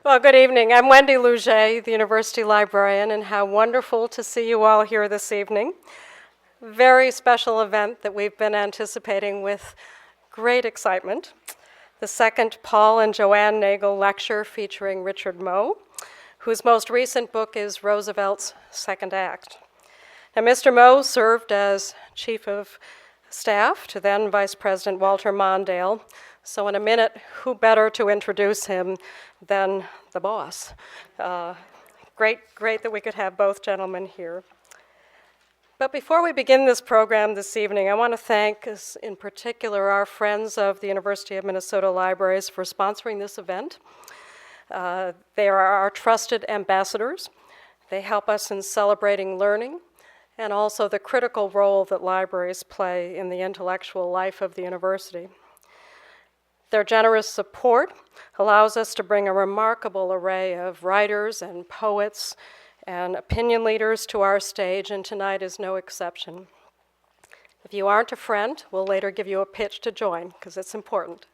Well, good evening. I'm Wendy Luget, the University Librarian, and how wonderful to see you all here this evening. Very special event that we've been anticipating with great excitement. The second Paul and Joan Nagel Lecture featuring Richard Moe, whose most recent book is Roosevelt's Second Act. Now, Mr. Moe served as Chief of Staff to then Vice President Walter Mondale. So in a minute, who better to introduce him than the boss? Great that we could have both gentlemen here. But before we begin this program this evening, I want to thank, in particular, our friends of the University of Minnesota Libraries for sponsoring this event. They are our trusted ambassadors. They help us in celebrating learning and also the critical role that libraries play in the intellectual life of the university. Their generous support allows us to bring a remarkable array of writers and poets and opinion leaders to our stage, and tonight is no exception. If you aren't a friend, we'll later give you a pitch to join, because it's important.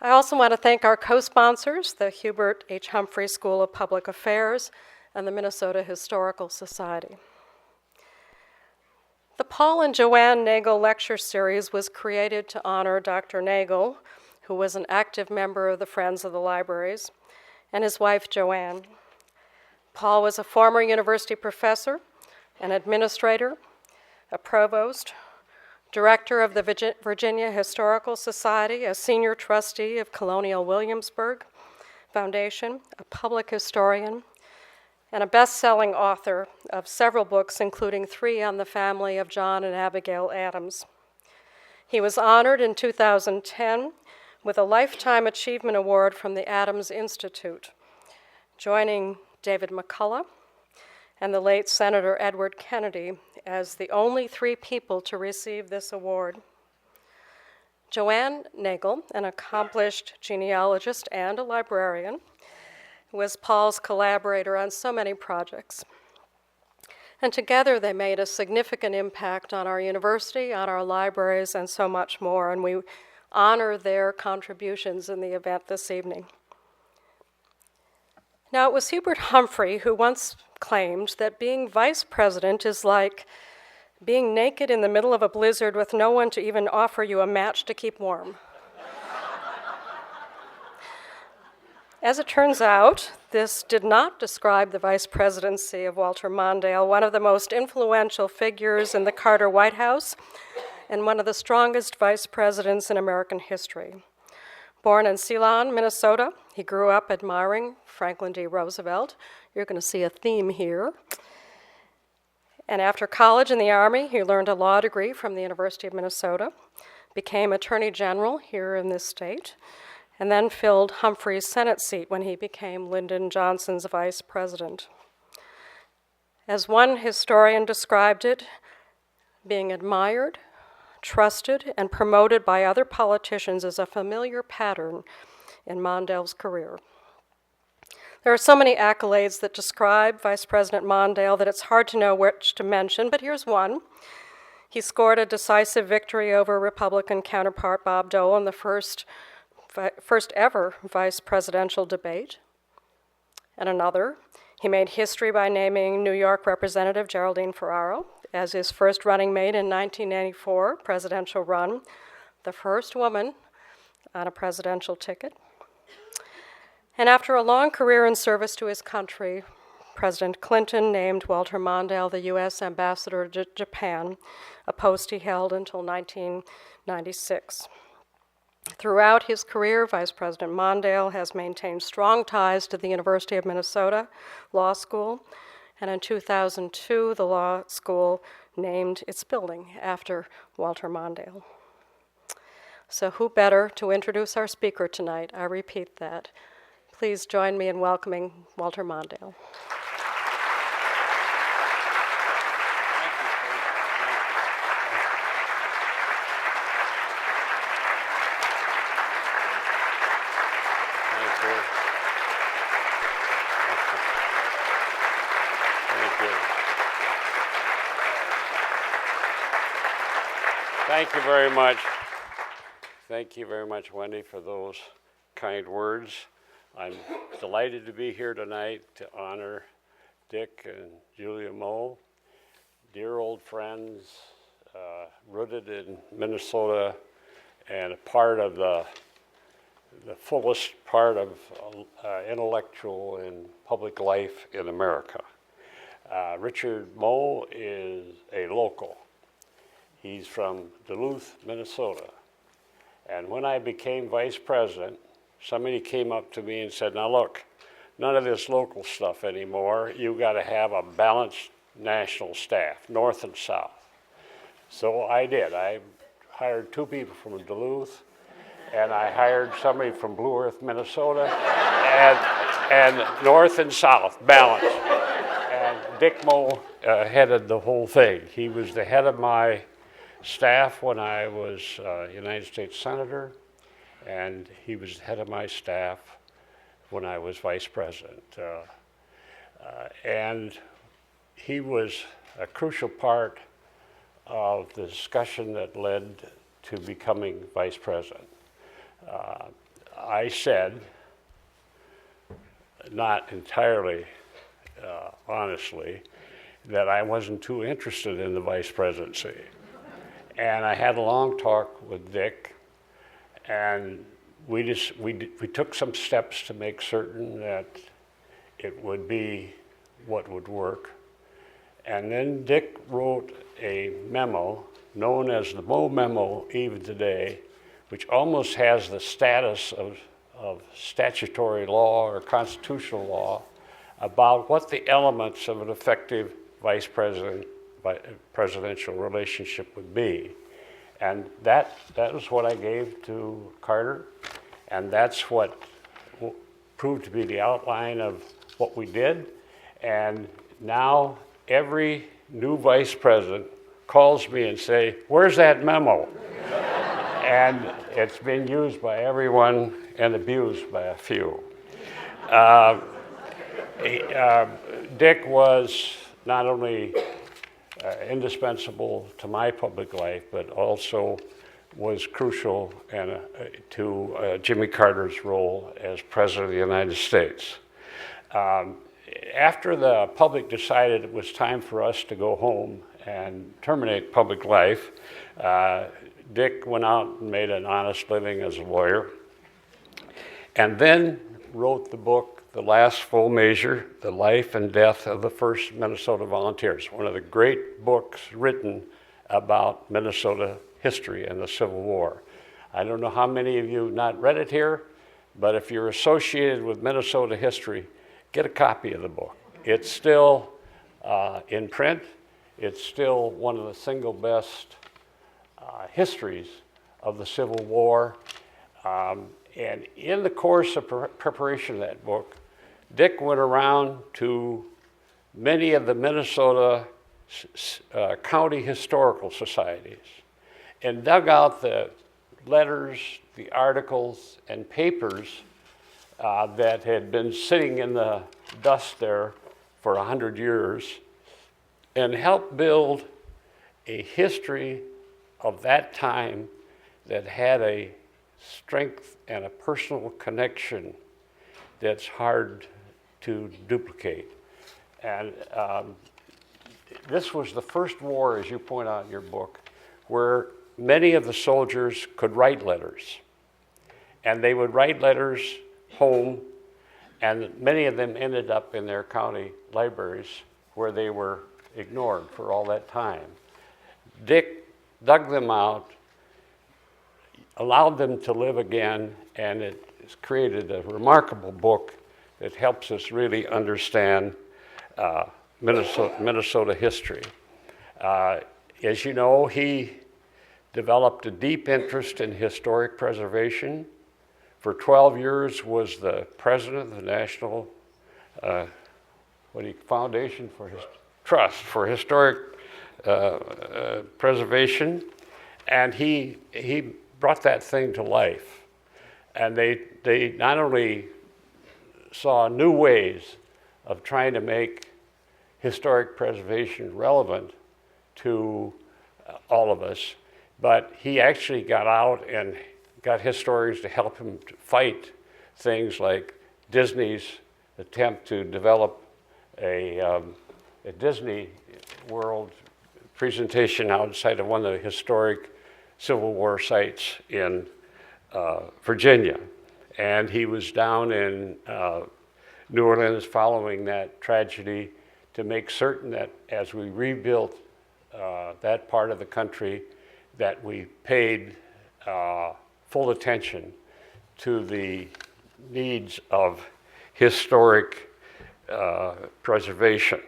I also want to thank our co-sponsors, the Hubert H. Humphrey School of Public Affairs and the Minnesota Historical Society. The Paul and Joan Nagel Lecture Series was created to honor Dr. Nagel, who was an active member of the Friends of the Libraries, and his wife, Joan. Paul was a former university professor, an administrator, a provost, director of the Virginia Historical Society, a senior trustee of Colonial Williamsburg Foundation, a public historian, and a best-selling author of several books, including 3 on the family of John and Abigail Adams. He was honored in 2010 with a Lifetime Achievement Award from the Adams Institute, joining David McCullough and the late Senator Edward Kennedy as the only 3 people to receive this award. Joan Nagel, an accomplished genealogist and a librarian, was Paul's collaborator on so many projects. And together they made a significant impact on our university, on our libraries, and so much more, and we honor their contributions in the event this evening. Now, it was Hubert Humphrey who once claimed that being vice president is like being naked in the middle of a blizzard with no one to even offer you a match to keep warm. As it turns out, this did not describe the vice presidency of Walter Mondale, one of the most influential figures in the Carter White House and one of the strongest vice presidents in American history. Born in Ceylon, Minnesota, he grew up admiring Franklin D. Roosevelt. You're going to see a theme here. And after college in the Army, he learned a law degree from the University of Minnesota, became Attorney General here in this state, and then filled Humphrey's Senate seat when he became Lyndon Johnson's vice president. As one historian described it, being admired, trusted, and promoted by other politicians is a familiar pattern in Mondale's career. There are so many accolades that describe Vice President Mondale that it's hard to know which to mention, but here's one. He scored a decisive victory over Republican counterpart Bob Dole in the first ever vice presidential debate. And another, he made history by naming New York Representative Geraldine Ferraro as his first running mate in 1994 presidential run, the first woman on a presidential ticket. And after a long career in service to his country, President Clinton named Walter Mondale the U.S. Ambassador to Japan, a post he held until 1996. Throughout his career, Vice President Mondale has maintained strong ties to the University of Minnesota Law School, and in 2002, the law school named its building after Walter Mondale. So who better to introduce our speaker tonight? I repeat that. Please join me in welcoming Walter Mondale. Thank you very much. Thank you very much, Wendy, for those kind words. I'm delighted to be here tonight to honor Dick and Julia Moe, dear old friends, rooted in Minnesota and a part of the fullest part of intellectual and public life in America. Richard Moe is a local. He's from Duluth, Minnesota. And when I became vice president, somebody came up to me and said, now look, none of this local stuff anymore. You got to have a balanced national staff, north and south. So I did. I hired 2 people from Duluth, and I hired somebody from Blue Earth, Minnesota, and north and south, balanced. And Dick Moe headed the whole thing. He was the head of my staff when I was United States Senator, and he was the head of my staff when I was vice president. And he was a crucial part of the discussion that led to becoming vice president. I said, not entirely honestly, that I wasn't too interested in the vice presidency. And I had a long talk with Dick, and we took some steps to make certain that it would be what would work. And then Dick wrote a memo known as the Moe Memo even today, which almost has the status of statutory law or constitutional law about what the elements of an effective presidential relationship would be. And that was what I gave to Carter, and that's what proved to be the outline of what we did. And now every new vice president calls me and say, where's that memo? And it's been used by everyone and abused by a few. Dick was not only indispensable to my public life, but also was crucial to Jimmy Carter's role as President of the United States. After the public decided it was time for us to go home and terminate public life, Dick went out and made an honest living as a lawyer, and then wrote the book, The Last Full Measure, The Life and Death of the First Minnesota Volunteers, one of the great books written about Minnesota history and the Civil War. I don't know how many of you have not read it here, but if you're associated with Minnesota history, get a copy of the book. It's still in print. It's still one of the single best histories of the Civil War. And in the course of preparation of that book, Dick went around to many of the Minnesota county historical societies and dug out the letters, the articles, and papers that had been sitting in the dust there for 100 years and helped build a history of that time that had a strength and a personal connection that's hard to duplicate. And this was the first war, as you point out in your book, where many of the soldiers could write letters. And they would write letters home, and many of them ended up in their county libraries where they were ignored for all that time. Dick dug them out, allowed them to live again, and it has created a remarkable book that helps us really understand Minnesota history. As you know, he developed a deep interest in historic preservation. For 12 years was the president of the National Foundation for his Trust for Historic Preservation, and he brought that thing to life. And they not only saw new ways of trying to make historic preservation relevant to all of us, but he actually got out and got historians to help him to fight things like Disney's attempt to develop a Disney World presentation outside of one of the historic Civil War sites in Virginia. And he was down in New Orleans following that tragedy to make certain that as we rebuilt that part of the country, that we paid full attention to the needs of historic preservation.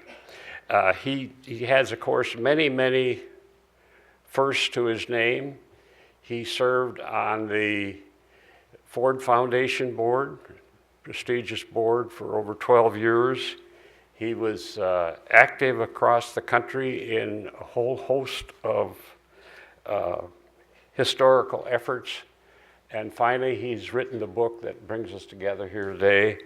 He has, of course, many firsts to his name. He served on the Ford Foundation Board, prestigious board, for over 12 years. He was active across the country in a whole host of historical efforts. And finally, he's written the book that brings us together here today,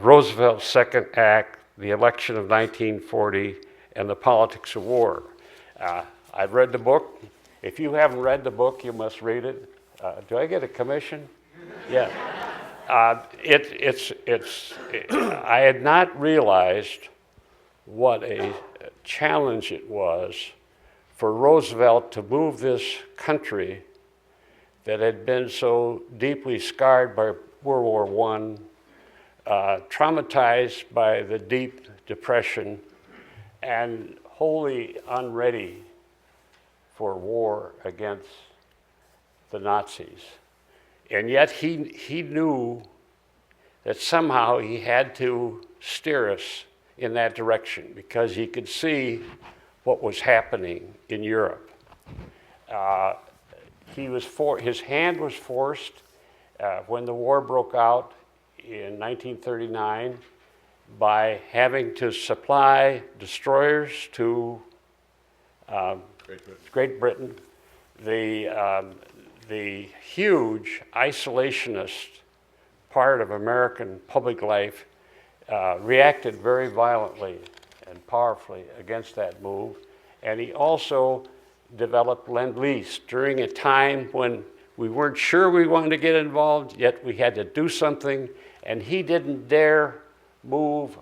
Roosevelt's Second Act, The Election of 1940, and the Politics of War. I've read the book. If you haven't read the book, you must read it. Do I get a commission? Yeah. I had not realized what a challenge it was for Roosevelt to move this country that had been so deeply scarred by World War I, traumatized by the deep depression, and wholly unready for war against the Nazis. And yet he knew that somehow he had to steer us in that direction because he could see what was happening in Europe. His hand was forced when the war broke out in 1939 by having to supply destroyers to Great Britain. The huge isolationist part of American public life reacted very violently and powerfully against that move. And he also developed Lend-Lease during a time when we weren't sure we wanted to get involved, yet we had to do something, and he didn't dare move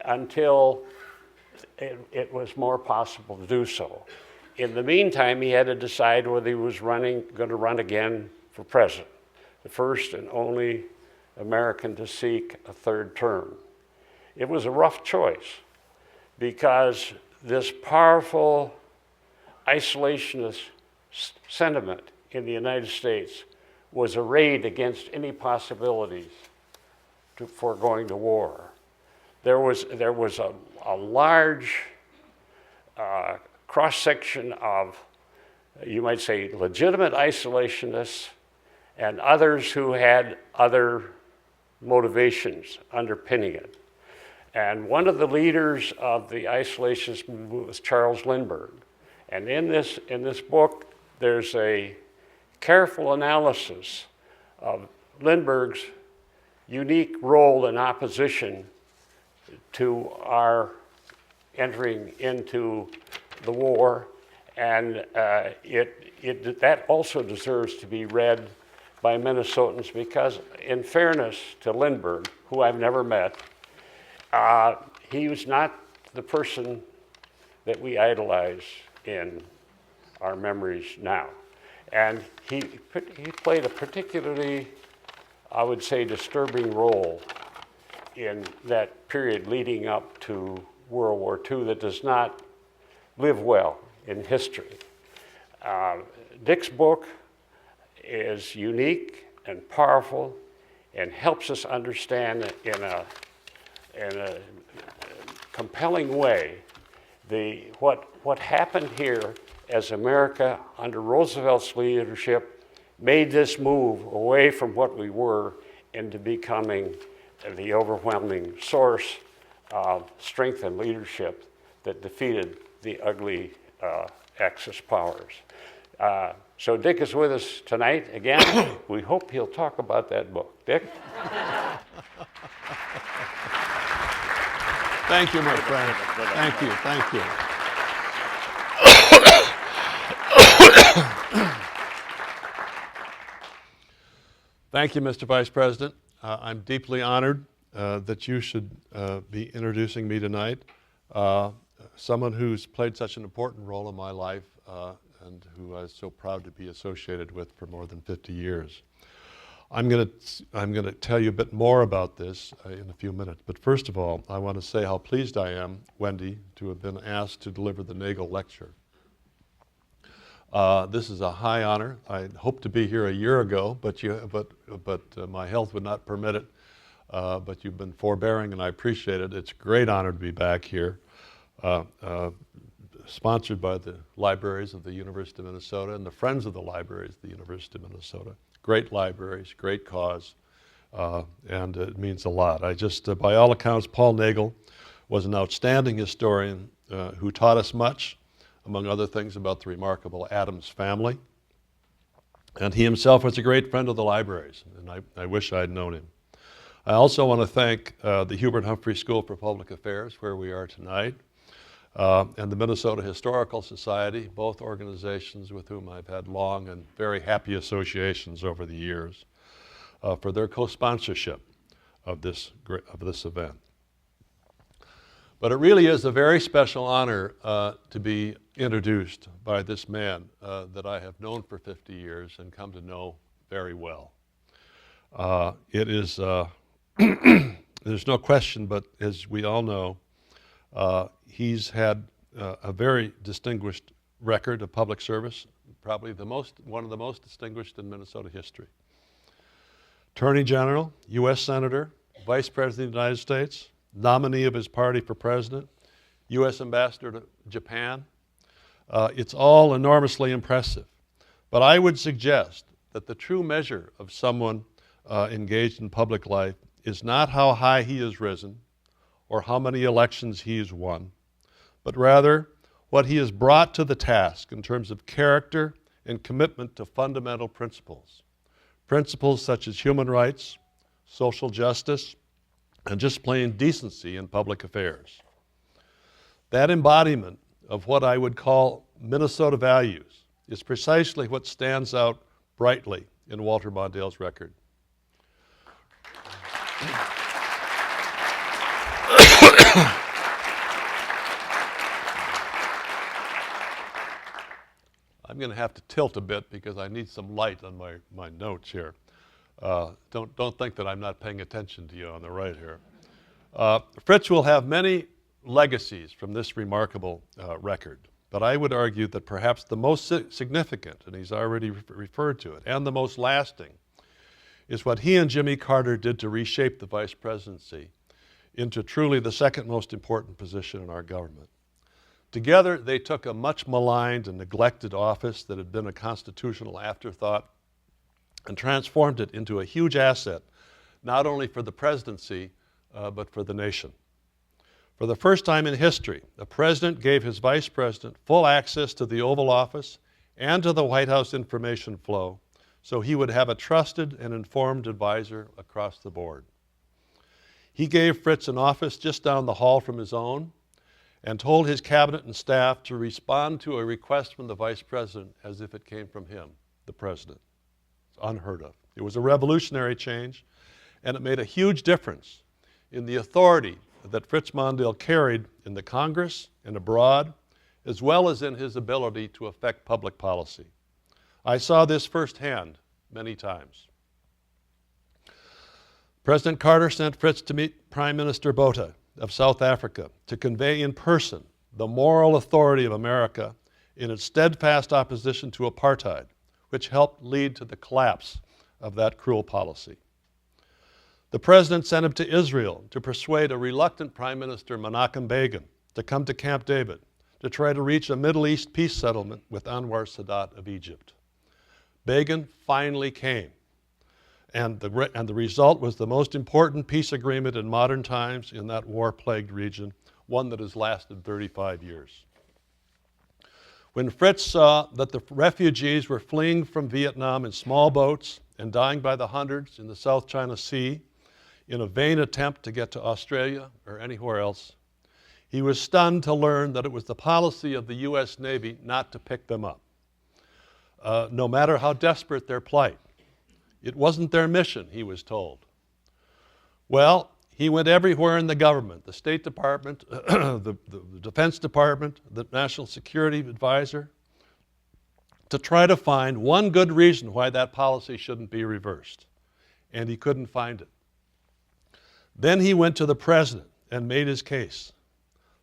until it was more possible to do so. In the meantime, he had to decide whether he was going to run again for president, the first and only American to seek a third term. It was a rough choice because this powerful isolationist sentiment in the United States was arrayed against any possibilities for going to war. There was a large cross-section of, you might say, legitimate isolationists and others who had other motivations underpinning it. And one of the leaders of the isolationist movement was Charles Lindbergh. And in this book, there's a careful analysis of Lindbergh's unique role in opposition to our entering into the war, and that also deserves to be read by Minnesotans because, in fairness to Lindbergh, who I've never met, he was not the person that we idolize in our memories now. And he played a particularly, I would say, disturbing role in that period leading up to World War II that does not live well in history. Dick's book is unique and powerful and helps us understand in a compelling way what happened here as America under Roosevelt's leadership made this move away from what we were into becoming the overwhelming source of strength and leadership that defeated the ugly Axis powers. So Dick is with us tonight again. We hope he'll talk about that book. Dick? Thank you, my friend. Thank you, thank you. Thank you, Mr. Vice President. I'm deeply honored that you should be introducing me tonight. Someone who's played such an important role in my life and who I was so proud to be associated with for more than 50 years. I'm going to tell you a bit more about this in a few minutes. But first of all, I want to say how pleased I am, Wendy, to have been asked to deliver the Nagel Lecture. This is a high honor. I hoped to be here a year ago, but my health would not permit it. But you've been forbearing, and I appreciate it. It's a great honor to be back here, sponsored by the libraries of the University of Minnesota and the Friends of the Libraries of the University of Minnesota. Great libraries, great cause, and it means a lot. By all accounts, Paul Nagel was an outstanding historian who taught us much, among other things, about the remarkable Adams family. And he himself was a great friend of the libraries, and I wish I'd known him. I also want to thank the Hubert Humphrey School for Public Affairs, where we are tonight, and the Minnesota Historical Society, both organizations with whom I've had long and very happy associations over the years, for their co-sponsorship of this event. But it really is a very special honor to be introduced by this man that I have known for 50 years and come to know very well. It is, there's no question, but as we all know, he's had a very distinguished record of public service, probably one of the most distinguished in Minnesota history. Attorney General, U.S. Senator, Vice President of the United States, nominee of his party for president, U.S. Ambassador to Japan. It's all enormously impressive. But I would suggest that the true measure of someone engaged in public life is not how high he has risen or how many elections he has won, but rather what he has brought to the task in terms of character and commitment to fundamental principles. Principles such as human rights, social justice, and just plain decency in public affairs. That embodiment of what I would call Minnesota values is precisely what stands out brightly in Walter Mondale's record. I'm going to have to tilt a bit because I need some light on my notes here. Don't think that I'm not paying attention to you on the right here. Fritz will have many legacies from this remarkable record, but I would argue that perhaps the most significant, and he's already referred to it, and the most lasting, is what he and Jimmy Carter did to reshape the vice presidency into truly the second most important position in our government. Together, they took a much maligned and neglected office that had been a constitutional afterthought and transformed it into a huge asset, not only for the presidency, but for the nation. For the first time in history, the president gave his vice president full access to the Oval Office and to the White House information flow, so he would have a trusted and informed advisor across the board. He gave Fritz an office just down the hall from his own and told his cabinet and staff to respond to a request from the vice president as if it came from him, the president. It's unheard of. It was a revolutionary change, and it made a huge difference in the authority that Fritz Mondale carried in the Congress and abroad, as well as in his ability to affect public policy. I saw this firsthand many times. President Carter sent Fritz to meet Prime Minister Botha of South Africa to convey in person the moral authority of America in its steadfast opposition to apartheid, which helped lead to the collapse of that cruel policy. The president sent him to Israel to persuade a reluctant Prime Minister, Menachem Begin, to come to Camp David to try to reach a Middle East peace settlement with Anwar Sadat of Egypt. Begin finally came, and the result was the most important peace agreement in modern times in that war-plagued region, one that has lasted 35 years. When Fritz saw that the refugees were fleeing from Vietnam in small boats and dying by the hundreds in the South China Sea in a vain attempt to get to Australia or anywhere else, he was stunned to learn that it was the policy of the U.S. Navy not to pick them up, no matter how desperate their plight. It wasn't their mission, he was told. Well, he went everywhere in the government, the State Department, the Defense Department, the National Security Advisor, to try to find one good reason why that policy shouldn't be reversed. And he couldn't find it. Then he went to the president and made his case.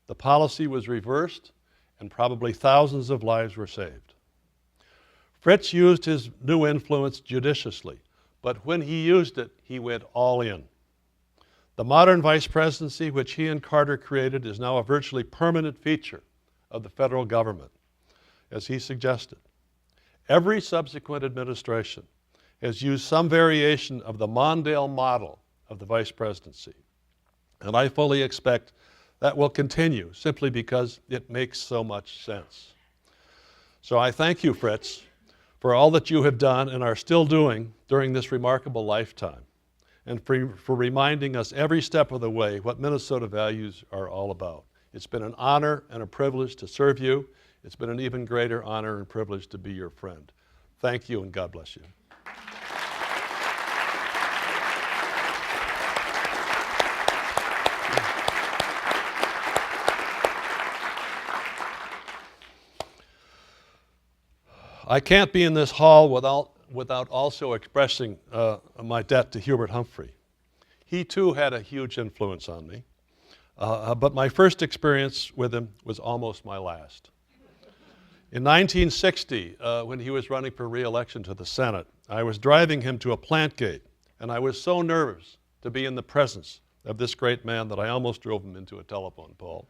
The policy was reversed, and probably thousands of lives were saved. Fritz used his new influence judiciously, but when he used it, he went all in. The modern vice presidency, which he and Carter created, is now a virtually permanent feature of the federal government, as he suggested. Every subsequent administration has used some variation of the Mondale model of the vice presidency, and I fully expect that will continue simply because it makes so much sense. So I thank you, Fritz, for all that you have done and are still doing during this remarkable lifetime, and for reminding us every step of the way what Minnesota values are all about. It's been an honor and a privilege to serve you. It's been an even greater honor and privilege to be your friend. Thank you, and God bless you. I can't be in this hall without also expressing my debt to Hubert Humphrey. He too had a huge influence on me, but my first experience with him was almost my last. In 1960, when he was running for re-election to the Senate, I was driving him to a plant gate, and I was so nervous to be in the presence of this great man that I almost drove him into a telephone pole.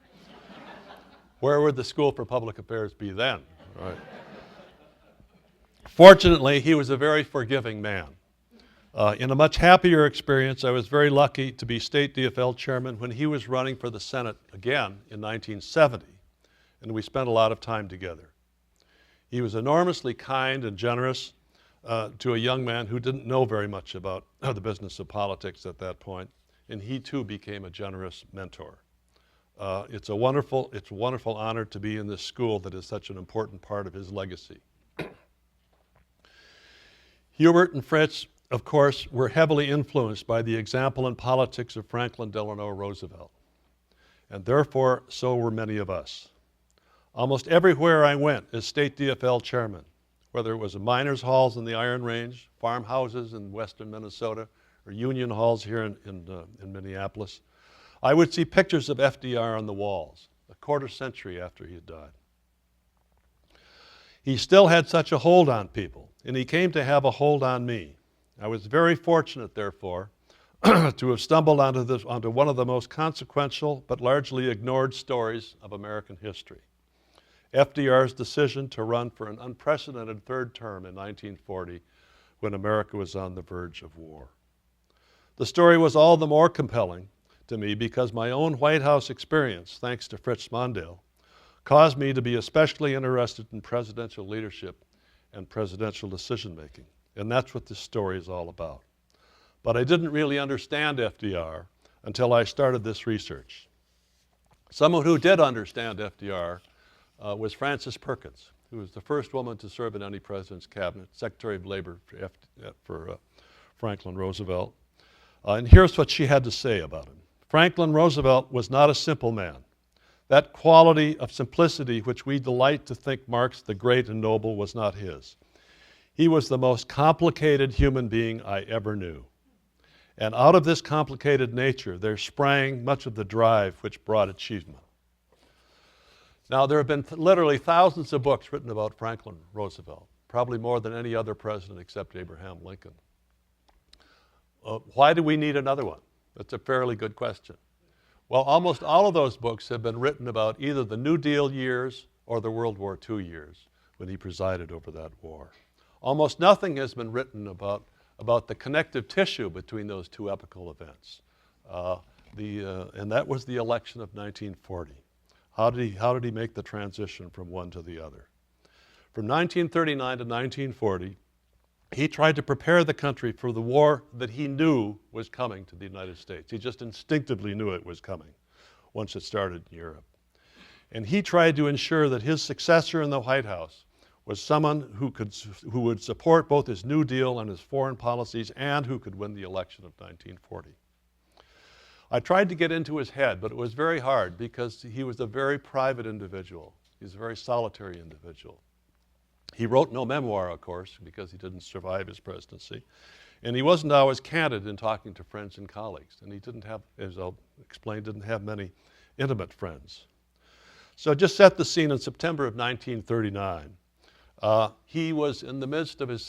Where would the School for Public Affairs be then? Right. Fortunately, he was a very forgiving man. In a much happier experience, I was very lucky to be state DFL chairman when he was running for the Senate again in 1970, and we spent a lot of time together. He was enormously kind and generous to a young man who didn't know very much about the business of politics at that point, and he too became a generous mentor. It's a wonderful honor to be in this school that is such an important part of his legacy. Hubert and Fritz, of course, were heavily influenced by the example and politics of Franklin Delano Roosevelt, and therefore so were many of us. Almost everywhere I went as state DFL chairman, whether it was miners' halls in the Iron Range, farmhouses in western Minnesota, or union halls here in Minneapolis, I would see pictures of FDR on the walls, a quarter century after he had died. He still had such a hold on people, and he came to have a hold on me. I was very fortunate, therefore, to have stumbled onto one of the most consequential but largely ignored stories of American history. FDR's decision to run for an unprecedented third term in 1940 when America was on the verge of war. The story was all the more compelling to me because my own White House experience, thanks to Fritz Mondale, caused me to be especially interested in presidential leadership and presidential decision-making. And that's what this story is all about. But I didn't really understand FDR until I started this research. Someone who did understand FDR was Frances Perkins, who was the first woman to serve in any president's cabinet, Secretary of Labor for Franklin Roosevelt. And here's what she had to say about him. Franklin Roosevelt was not a simple man. That quality of simplicity which we delight to think marks the great and noble was not his. He was the most complicated human being I ever knew. And out of this complicated nature, there sprang much of the drive which brought achievement. Now, there have been literally thousands of books written about Franklin Roosevelt, probably more than any other president except Abraham Lincoln. Why do we need another one? That's a fairly good question. Well, almost all of those books have been written about either the New Deal years or the World War II years when he presided over that war. Almost nothing has been written about the connective tissue between those two epochal events. And that was the election of 1940. How did he make the transition from one to the other? From 1939 to 1940, he tried to prepare the country for the war that he knew was coming to the United States. He just instinctively knew it was coming once it started in Europe. And he tried to ensure that his successor in the White House was someone who would support both his New Deal and his foreign policies and who could win the election of 1940. I tried to get into his head, but it was very hard because he was a very private individual. He was a very solitary individual. He wrote no memoir, of course, because he didn't survive his presidency. And he wasn't always candid in talking to friends and colleagues. And he didn't have, as I'll explain, didn't have many intimate friends. So just set the scene in September of 1939. He was in the midst of his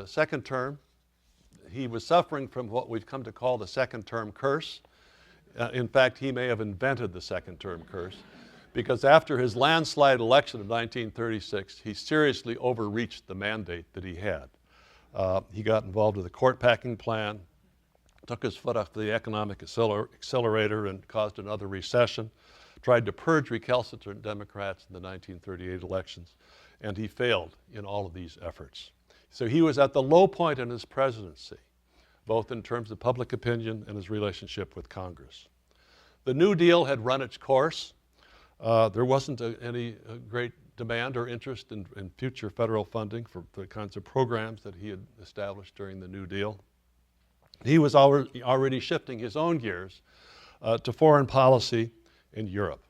second term. He was suffering from what we've come to call the second term curse. In fact, he may have invented the second term curse, because after his landslide election of 1936, he seriously overreached the mandate that he had. He got involved with the court packing plan, took his foot off the economic accelerator and caused another recession, tried to purge recalcitrant Democrats in the 1938 elections, and he failed in all of these efforts. So he was at the low point in his presidency, both in terms of public opinion and his relationship with Congress. The New Deal had run its course. There wasn't any great demand or interest in future federal funding for the kinds of programs that he had established during the New Deal. He was already shifting his own gears to foreign policy in Europe.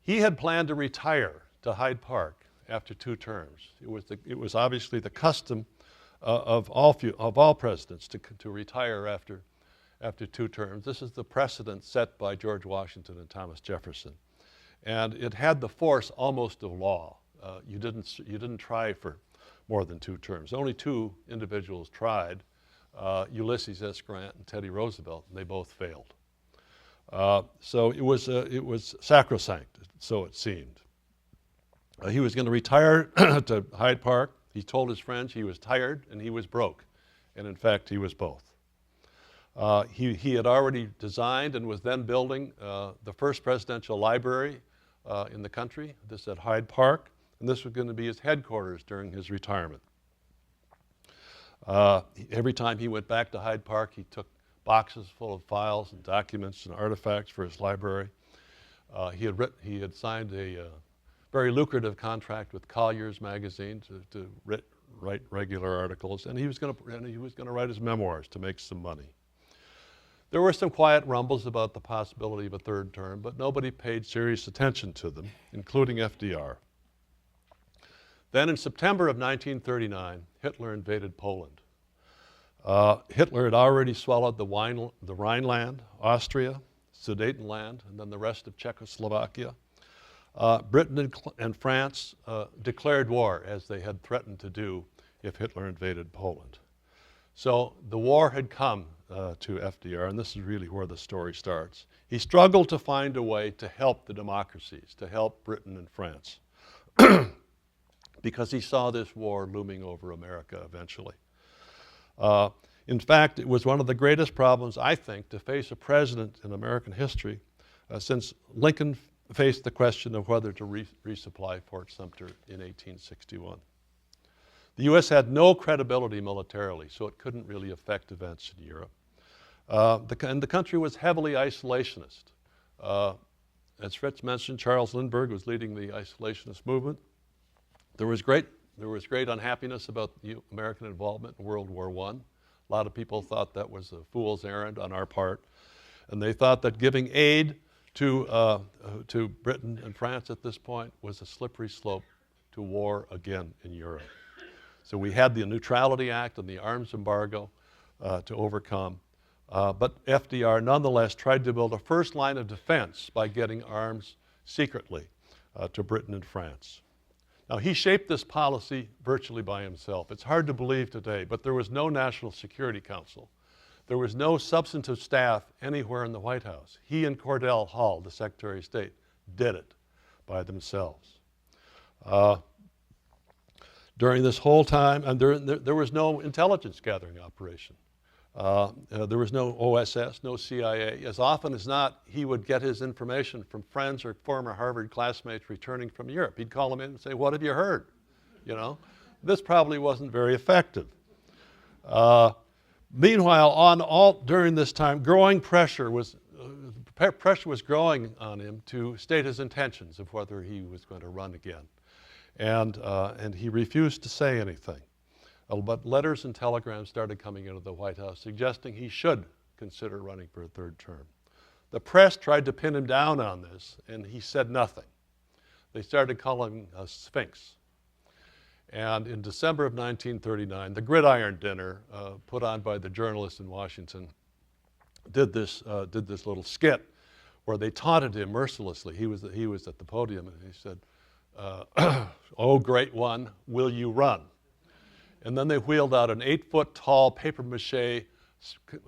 He had planned to retire to Hyde Park after 2 terms. It was obviously the custom of all presidents to retire after 2 terms. This is the precedent set by George Washington and Thomas Jefferson. And it had the force almost of law. You didn't try for more than 2 terms. Only 2 individuals tried, Ulysses S. Grant and Teddy Roosevelt, and they both failed. So it was sacrosanct, so it seemed. He was going to retire to Hyde Park. He told his friends he was tired and he was broke. And in fact, he was both. He had already designed and was then building the first presidential library in the country, this at Hyde Park, and this was going to be his headquarters during his retirement. Every time he went back to Hyde Park, he took boxes full of files and documents and artifacts for his library. He had signed a very lucrative contract with Collier's magazine to write regular articles, and he was going to write his memoirs to make some money. There were some quiet rumbles about the possibility of a 3rd term, but nobody paid serious attention to them, including FDR. Then in September of 1939, Hitler invaded Poland. Hitler had already swallowed the Rhineland, Austria, Sudetenland, and then the rest of Czechoslovakia. Britain and France declared war, as they had threatened to do if Hitler invaded Poland. So the war had come to FDR, and this is really where the story starts. He struggled to find a way to help the democracies, to help Britain and France, because he saw this war looming over America eventually. In fact, it was one of the greatest problems, I think, to face a president in American history since Lincoln faced the question of whether to resupply Fort Sumter in 1861. The U.S. had no credibility militarily, so it couldn't really affect events in Europe. And the country was heavily isolationist. As Fritz mentioned, Charles Lindbergh was leading the isolationist movement. There was great unhappiness about American involvement in World War I. A lot of people thought that was a fool's errand on our part. And they thought that giving aid to Britain and France at this point was a slippery slope to war again in Europe. So we had the Neutrality Act and the arms embargo to overcome. But FDR nonetheless tried to build a first line of defense by getting arms secretly to Britain and France. Now, he shaped this policy virtually by himself. It's hard to believe today, but there was no National Security Council. There was no substantive staff anywhere in the White House. He and Cordell Hull, the Secretary of State, did it by themselves. During this whole time, and there was no intelligence gathering operation. There was no OSS, no CIA. As often as not, he would get his information from friends or former Harvard classmates returning from Europe. He'd call them in and say, "What have you heard?" You know, this probably wasn't very effective. Meanwhile, during this time, pressure was growing on him to state his intentions of whether he was going to run again, and he refused to say anything. But letters and telegrams started coming into the White House suggesting he should consider running for a third term. The press tried to pin him down on this, and he said nothing. They started calling him a Sphinx. And in December of 1939, the Gridiron Dinner, put on by the journalists in Washington, did this little skit where they taunted him mercilessly. He was at the podium, and he said, "Oh, great one, will you run?" And then they wheeled out an 8-foot tall papier-mâché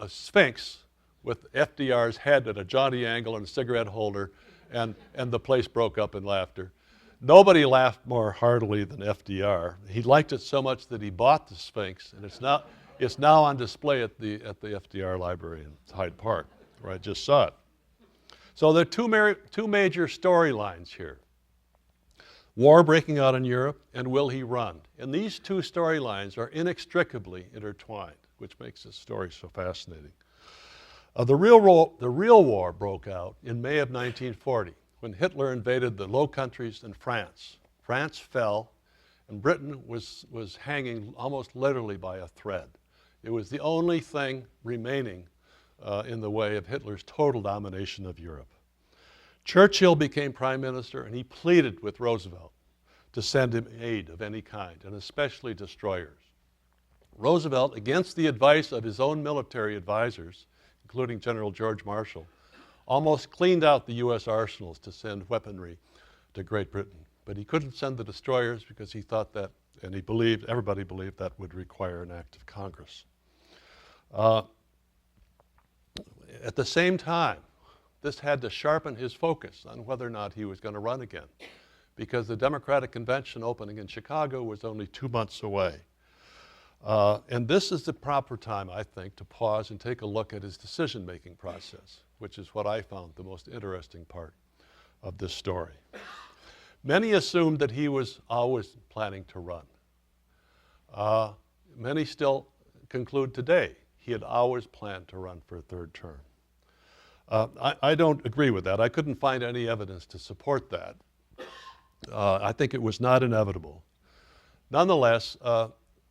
Sphinx with FDR's head at a jaunty angle and a cigarette holder, and the place broke up in laughter. Nobody laughed more heartily than FDR. He liked it so much that he bought the Sphinx, and it's now on display at the FDR Library in Hyde Park, where I just saw it. So there are two major storylines here. War breaking out in Europe, and will he run? And these two storylines are inextricably intertwined, which makes this story so fascinating. The real war broke out in May of 1940, when Hitler invaded the Low Countries and France. France fell, and Britain was hanging almost literally by a thread. It was the only thing remaining in the way of Hitler's total domination of Europe. Churchill became prime minister, and he pleaded with Roosevelt to send him aid of any kind, and especially destroyers. Roosevelt, against the advice of his own military advisors, including General George Marshall, almost cleaned out the U.S. arsenals to send weaponry to Great Britain. But he couldn't send the destroyers because he thought that, and everybody believed that would require an act of Congress. At the same time, this had to sharpen his focus on whether or not he was going to run again, because the Democratic Convention opening in Chicago was only 2 months away. And this is the proper time, I think, to pause and take a look at his decision-making process, which is what I found the most interesting part of this story. Many assumed that he was always planning to run. Many still conclude today he had always planned to run for a third term. I don't agree with that. I couldn't find any evidence to support that. I think it was not inevitable. Nonetheless,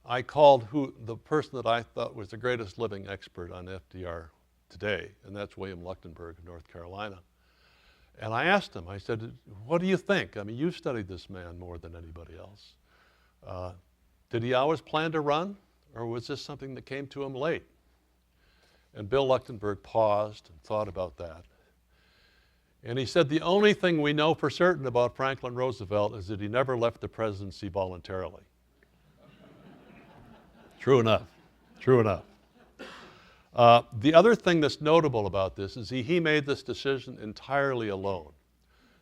I called the person that I thought was the greatest living expert on FDR today, and that's William Leuchtenberg of North Carolina. And I asked him, I said, what do you think? I mean, you've studied this man more than anybody else. Did he always plan to run, or was this something that came to him late? And Bill Leuchtenberg paused and thought about that. And he said, the only thing we know for certain about Franklin Roosevelt is that he never left the presidency voluntarily. True enough, true enough. The other thing that's notable about this is he made this decision entirely alone.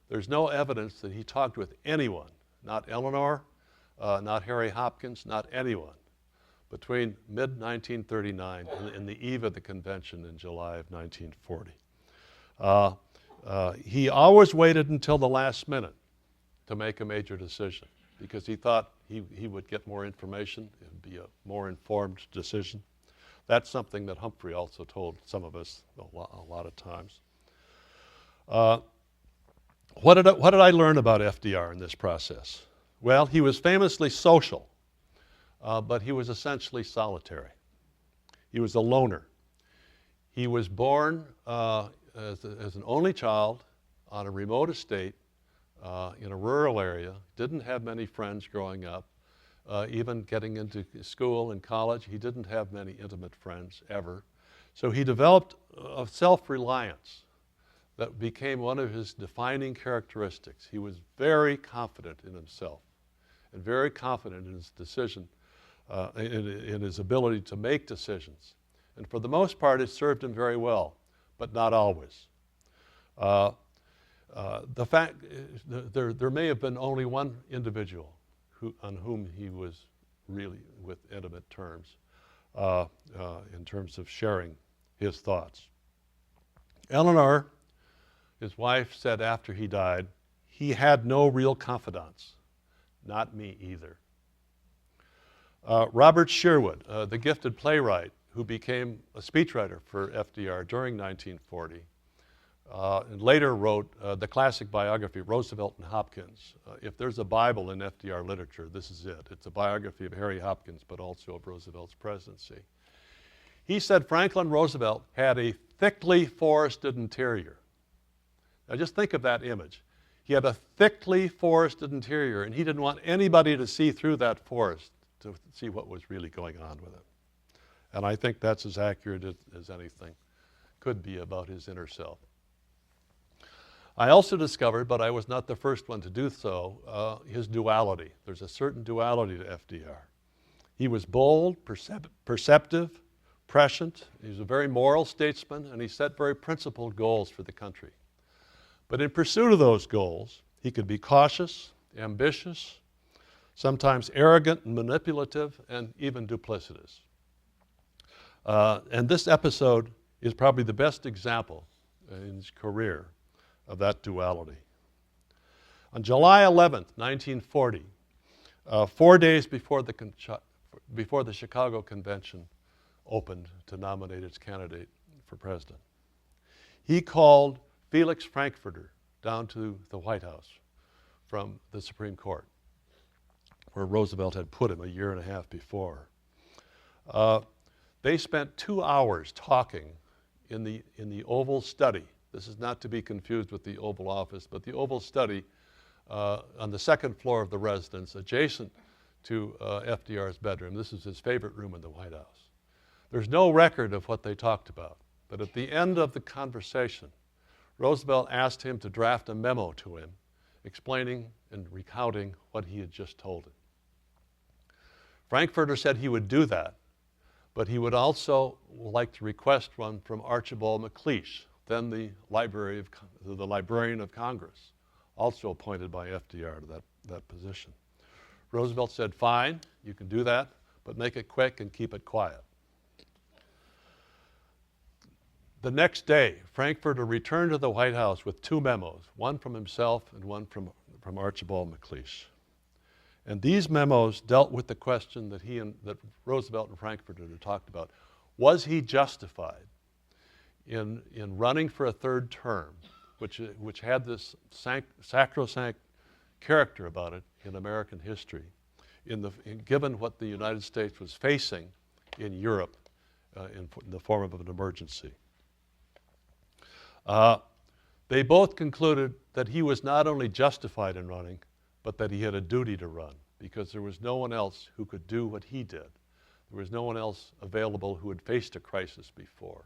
There's no evidence that he talked with anyone, not Eleanor, not Harry Hopkins, not anyone, between mid-1939 and the eve of the convention in July of 1940. He always waited until the last minute to make a major decision because he thought he would get more information. It would be a more informed decision. That's something that Humphrey also told some of us a lot of times. What did I learn about FDR in this process? Well, he was famously social, but he was essentially solitary. He was a loner. He was born as an only child on a remote estate in a rural area, didn't have many friends growing up. Even getting into school and college, he didn't have many intimate friends ever. So he developed a self-reliance that became one of his defining characteristics. He was very confident in himself and very confident in his decision, in his ability to make decisions. And for the most part, it served him very well, but not always. The fact, there may have been only one individual on whom he was really with intimate terms in terms of sharing his thoughts. Eleanor, his wife, said after he died, he had no real confidants, not me either. Robert Sherwood, the gifted playwright who became a speechwriter for FDR during 1940, and later wrote the classic biography, Roosevelt and Hopkins. If there's a Bible in FDR literature, this is it. It's a biography of Harry Hopkins, but also of Roosevelt's presidency. He said Franklin Roosevelt had a thickly forested interior. Now just think of that image. He had a thickly forested interior, and he didn't want anybody to see through that forest to see what was really going on with it. And I think that's as accurate as anything could be about his inner self. I also discovered, but I was not the first one to do so, his duality. There's a certain duality to FDR. He was bold, perceptive, prescient. He was a very moral statesman, and he set very principled goals for the country. But in pursuit of those goals, he could be cautious, ambitious, sometimes arrogant and manipulative, and even duplicitous. And this episode is probably the best example in his career of that duality. On July 11th, 1940, 4 days before the Chicago Convention opened to nominate its candidate for president, he called Felix Frankfurter down to the White House from the Supreme Court, where Roosevelt had put him a year and a half before. They spent 2 hours talking in the Oval Study. This is not to be confused with the Oval Office, but the Oval Study on the second floor of the residence, adjacent to FDR's bedroom. This is his favorite room in the White House. There's no record of what they talked about, but at the end of the conversation, Roosevelt asked him to draft a memo to him explaining and recounting what he had just told him. Frankfurter said he would do that, but he would also like to request one from Archibald MacLeish, then the Librarian of Congress, also appointed by FDR to that position. Roosevelt said, fine, you can do that, but make it quick and keep it quiet. The next day, Frankfurter returned to the White House with 2 memos, one from himself and one from Archibald MacLeish. And these memos dealt with the question that Roosevelt and Frankfurter had talked about. Was he justified in running for a 3rd term, which had this sacrosanct character about it in American history, given what the United States was facing in Europe in the form of an emergency? They both concluded that he was not only justified in running, but that he had a duty to run, because there was no one else who could do what he did. There was no one else available who had faced a crisis before.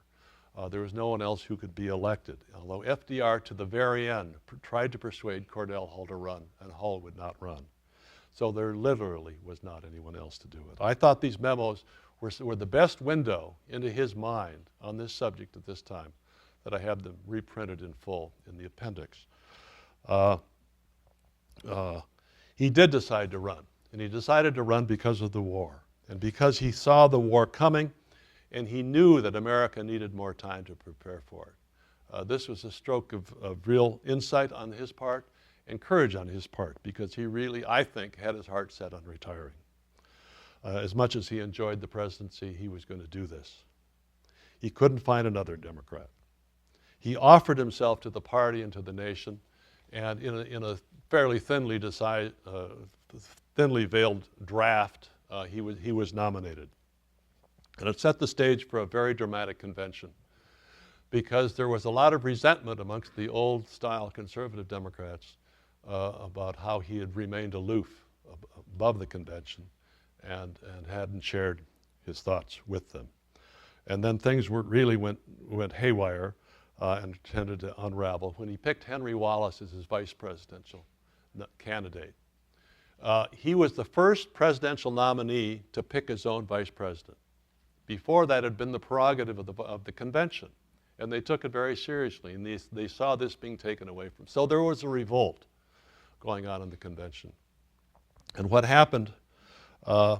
There was no one else who could be elected, although FDR, to the very end, tried to persuade Cordell Hull to run, and Hull would not run. So there literally was not anyone else to do it. I thought these memos were the best window into his mind on this subject at this time, that I have them reprinted in full in the appendix. He did decide to run, and he decided to run because of the war, and because he saw the war coming, and he knew that America needed more time to prepare for it. This was a stroke of real insight on his part and courage on his part, because he really, I think, had his heart set on retiring. As much as he enjoyed the presidency, he was going to do this. He couldn't find another Democrat. He offered himself to the party and to the nation, and in a fairly thinly veiled draft, he was nominated. And it set the stage for a very dramatic convention, because there was a lot of resentment amongst the old-style conservative Democrats about how he had remained aloof above the convention and hadn't shared his thoughts with them. And then things really went haywire and tended to unravel when he picked Henry Wallace as his vice presidential candidate. He was the first presidential nominee to pick his own vice president. Before that had been the prerogative of the convention, and they took it very seriously, and they saw this being taken away from them. So there was a revolt going on in the convention. And what happened was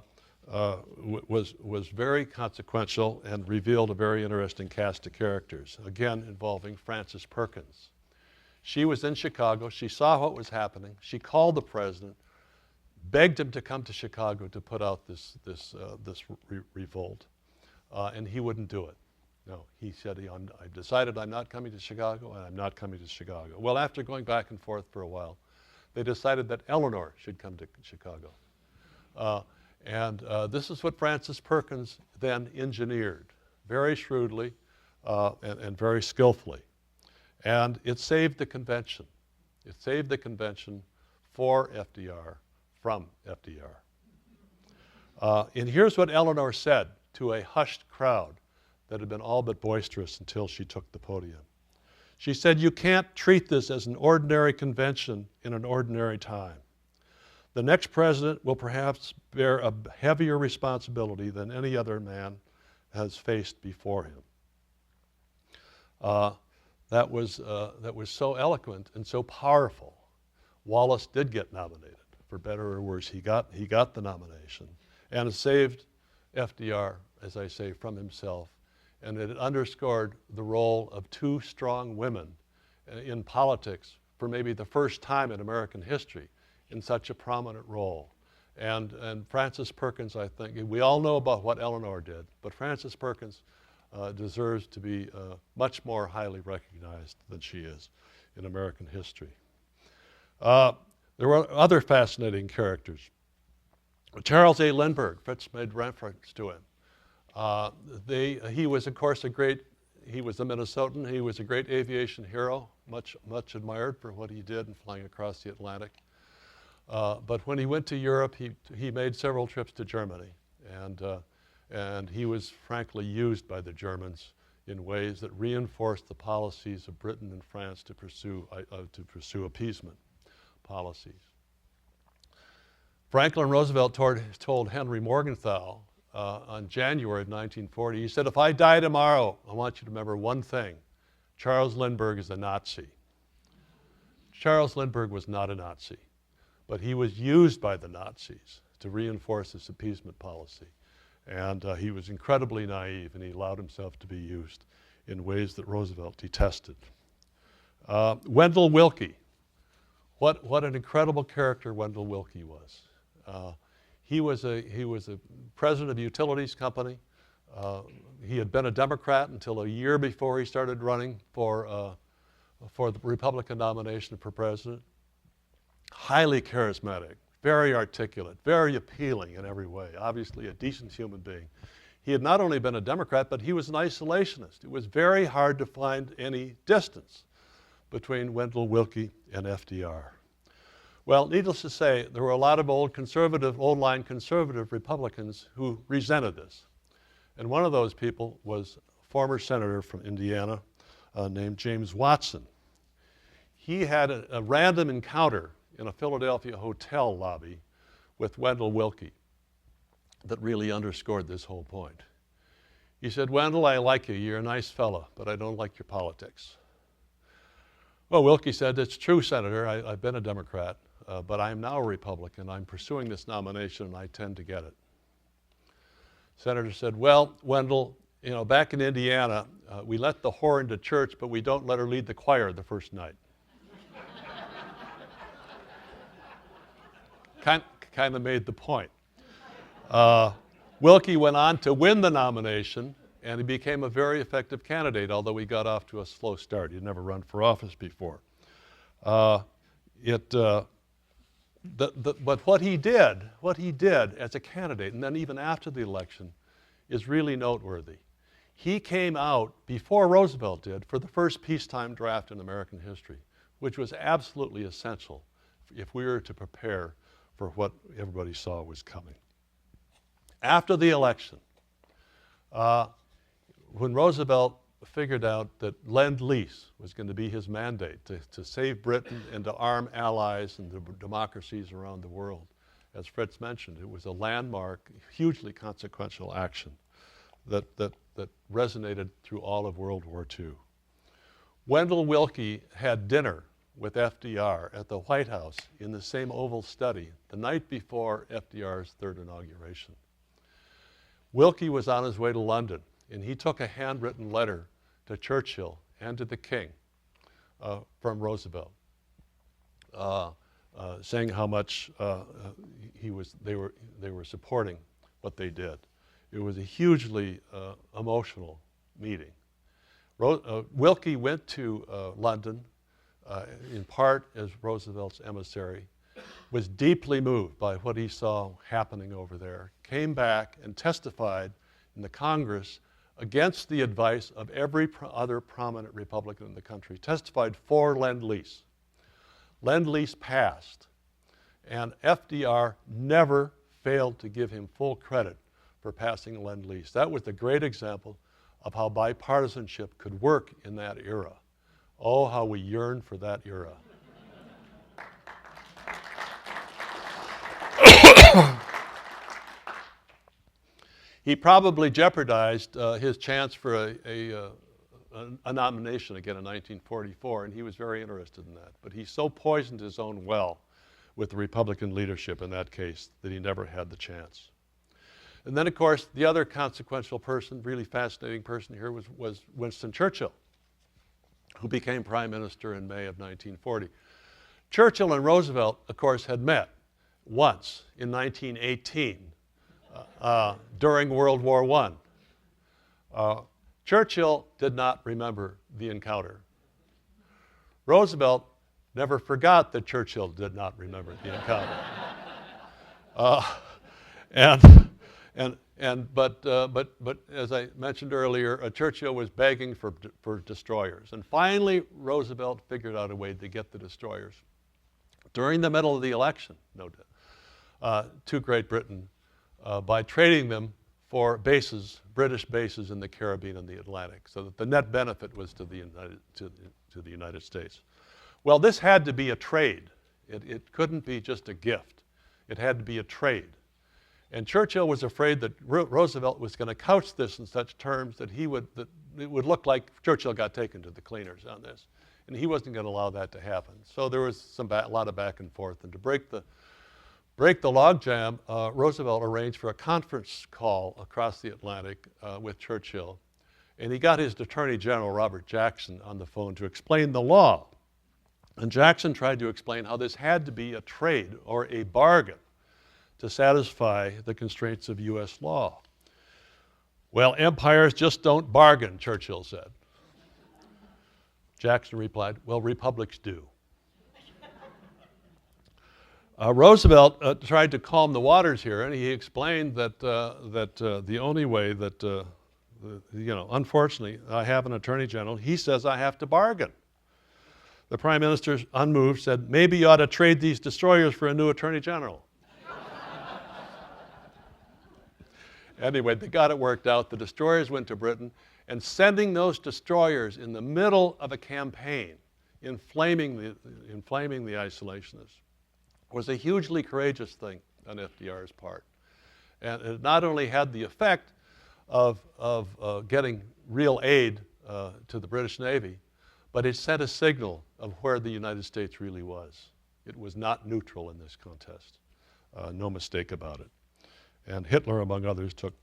very consequential and revealed a very interesting cast of characters, again involving Frances Perkins. She was in Chicago. She saw what was happening. She called the president, begged him to come to Chicago to put out this revolt, and he wouldn't do it. No, he said, I've decided I'm not coming to Chicago, and I'm not coming to Chicago. Well, after going back and forth for a while, they decided that Eleanor should come to Chicago. And this is what Frances Perkins then engineered. very shrewdly and very skillfully. And it saved the convention. It saved the convention for FDR from FDR. And here's what Eleanor said to a hushed crowd that had been all but boisterous until she took the podium. She said, "You can't treat this as an ordinary convention in an ordinary time. The next president will perhaps bear a heavier responsibility than any other man has faced before him." That was so eloquent and so powerful. Wallace did get nominated, for better or worse. He got the nomination, and it saved FDR, as I say, from himself, and it underscored the role of two strong women in politics for maybe the first time in American history in such a prominent role. And Frances Perkins, I think, we all know about what Eleanor did, but Frances Perkins deserves to be much more highly recognized than she is in American history. There were other fascinating characters. Charles A. Lindbergh, Fritz made reference to him. He was, of course, he was a Minnesotan. He was a great aviation hero, much admired for what he did in flying across the Atlantic. But when he went to Europe, he made several trips to Germany, and he was frankly used by the Germans in ways that reinforced the policies of Britain and France to pursue appeasement policies. Franklin Roosevelt told Henry Morgenthau on January of 1940, he said, "If I die tomorrow, I want you to remember one thing: Charles Lindbergh is a Nazi." Charles Lindbergh was not a Nazi, but he was used by the Nazis to reinforce this appeasement policy. And he was incredibly naive, and he allowed himself to be used in ways that Roosevelt detested. Wendell Willkie. What an incredible character Wendell Willkie was. He was a president of a utilities company. He had been a Democrat until a year before he started running for the Republican nomination for president. Highly charismatic, very articulate, very appealing in every way, obviously a decent human being. He had not only been a Democrat, but he was an isolationist. It was very hard to find any distance between Wendell Willkie and FDR. Well, needless to say, there were a lot of old-line conservative Republicans who resented this. And one of those people was a former senator from Indiana named James Watson. He had a random encounter in a Philadelphia hotel lobby with Wendell Willkie that really underscored this whole point. He said, "Wendell, I like you. You're a nice fella, but I don't like your politics." Well, Willkie said, "It's true, Senator. I've been a Democrat, but I'm now a Republican. I'm pursuing this nomination, and I tend to get it." Senator said, "Well, Wendell, back in Indiana, we let the whore into church, but we don't let her lead the choir the first night." Kind of made the point. Willkie went on to win the nomination, and he became a very effective candidate, although he got off to a slow start. He'd never run for office before. But what he did as a candidate, and then even after the election, is really noteworthy. He came out before Roosevelt did for the first peacetime draft in American history, which was absolutely essential if we were to prepare for what everybody saw was coming. After the election, when Roosevelt figured out that Lend-Lease was going to be his mandate to save Britain and to arm allies and the democracies around the world, as Fritz mentioned, it was a landmark, hugely consequential action that resonated through all of World War II. Wendell Willkie had dinner with FDR at the White House in the same Oval Study the night before FDR's third inauguration. Willkie was on his way to London, and he took a handwritten letter to Churchill and to the King from Roosevelt, saying how much they were supporting what they did. It was a hugely emotional meeting. Willkie went to London in part as Roosevelt's emissary, was deeply moved by what he saw happening over there, came back and testified in the Congress against the advice of every other prominent Republican in the country, testified for Lend-Lease. Lend-Lease passed, and FDR never failed to give him full credit for passing Lend-Lease. That was the great example of how bipartisanship could work in that era. Oh, how we yearn for that era. He probably jeopardized his chance for a nomination again in 1944, and he was very interested in that. But he so poisoned his own well with the Republican leadership in that case that he never had the chance. And then, of course, the other consequential person, really fascinating person here, was Winston Churchill, who became prime minister in May of 1940. Churchill and Roosevelt, of course, had met once in 1918 during World War I. Churchill did not remember the encounter. Roosevelt never forgot that Churchill did not remember the encounter. But as I mentioned earlier, Churchill was begging for destroyers. And finally, Roosevelt figured out a way to get the destroyers during the middle of the election, no doubt, to Great Britain by trading them for bases, British bases in the Caribbean and the Atlantic, so that the net benefit was to the United States. Well, this had to be a trade. It couldn't be just a gift. It had to be a trade. And Churchill was afraid that Roosevelt was going to couch this in such terms that it would look like Churchill got taken to the cleaners on this. And he wasn't going to allow that to happen. So there was a lot of back and forth. And to break the logjam, Roosevelt arranged for a conference call across the Atlantic with Churchill. And he got his Attorney General, Robert Jackson, on the phone to explain the law. And Jackson tried to explain how this had to be a trade or a bargain to satisfy the constraints of U.S. law. Well, empires just don't bargain, Churchill said. Jackson replied, well, republics do. Roosevelt tried to calm the waters here, and he explained that the only way that, unfortunately, I have an attorney general. He says I have to bargain. The prime minister, unmoved, said, maybe you ought to trade these destroyers for a new attorney general. Anyway, they got it worked out. The destroyers went to Britain, and sending those destroyers in the middle of a campaign, inflaming the isolationists, was a hugely courageous thing on FDR's part. And it not only had the effect of getting real aid to the British Navy, but it sent a signal of where the United States really was. It was not neutral in this contest. No mistake about it. And Hitler, among others, took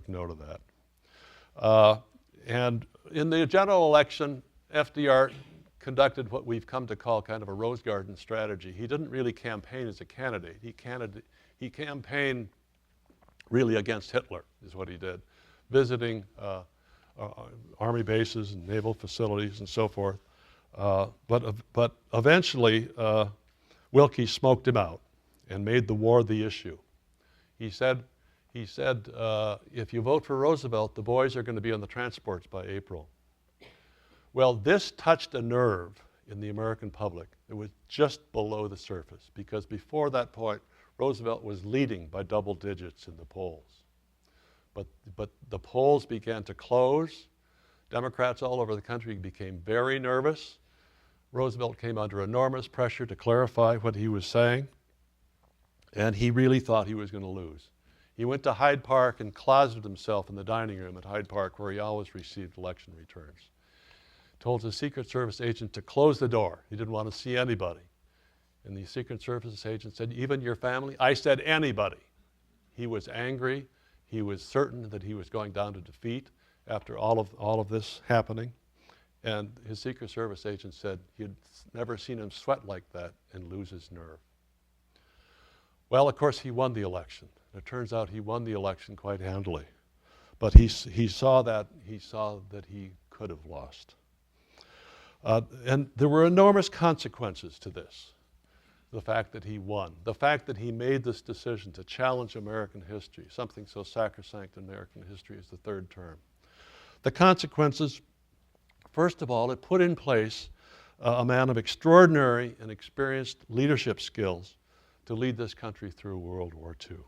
note of that. And in the general election, FDR conducted what we've come to call kind of a rose garden strategy. He didn't really campaign as a candidate. He campaigned really against Hitler, is what he did, visiting army bases and naval facilities and so forth. But eventually, Wilkie smoked him out and made the war the issue. He said, if you vote for Roosevelt, the boys are going to be on the transports by April. Well, this touched a nerve in the American public. It was just below the surface, because before that point, Roosevelt was leading by double digits in the polls. But the polls began to close. Democrats all over the country became very nervous. Roosevelt came under enormous pressure to clarify what he was saying. And he really thought he was going to lose. He went to Hyde Park and closeted himself in the dining room at Hyde Park, where he always received election returns. Told his Secret Service agent to close the door. He didn't want to see anybody. And the Secret Service agent said, even your family? I said, anybody. He was angry. He was certain that he was going down to defeat after all of this happening. And his Secret Service agent said he'd never seen him sweat like that and lose his nerve. Well, of course, he won the election. It turns out he won the election quite handily. But he saw that he could have lost. And there were enormous consequences to this. The fact that he won, the fact that he made this decision to challenge American history, something so sacrosanct in American history as the third term. The consequences, first of all, it put in place a man of extraordinary and experienced leadership skills to lead this country through World War II.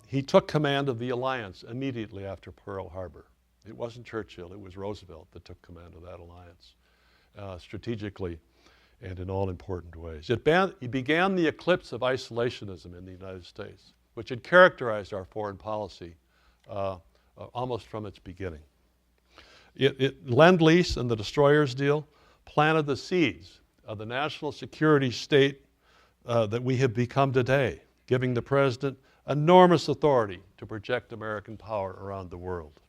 He took command of the alliance immediately after Pearl Harbor. It wasn't Churchill, it was Roosevelt that took command of that alliance, strategically and in all important ways. It began the eclipse of isolationism in the United States, which had characterized our foreign policy almost from its beginning. Lend-Lease and the Destroyers deal planted the seeds of the national security state that we have become today, giving the president enormous authority to project American power around the world.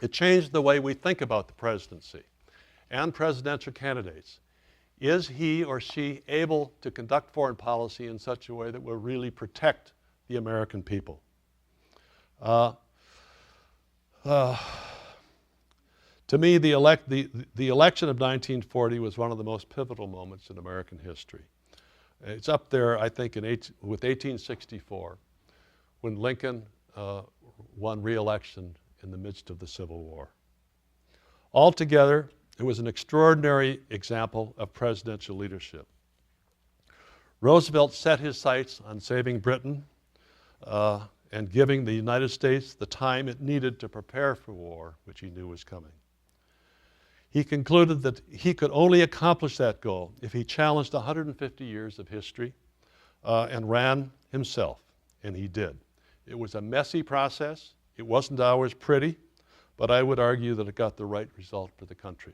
It changed the way we think about the presidency and presidential candidates. Is he or she able to conduct foreign policy in such a way that will really protect the American people? To me, the election of 1940 was one of the most pivotal moments in American history. It's up there, I think, with 1864, when Lincoln won re-election in the midst of the Civil War. Altogether, it was an extraordinary example of presidential leadership. Roosevelt set his sights on saving Britain and giving the United States the time it needed to prepare for war, which he knew was coming. He concluded that he could only accomplish that goal if he challenged 150 years of history and ran himself, and he did. It was a messy process. It wasn't always pretty, but I would argue that it got the right result for the country.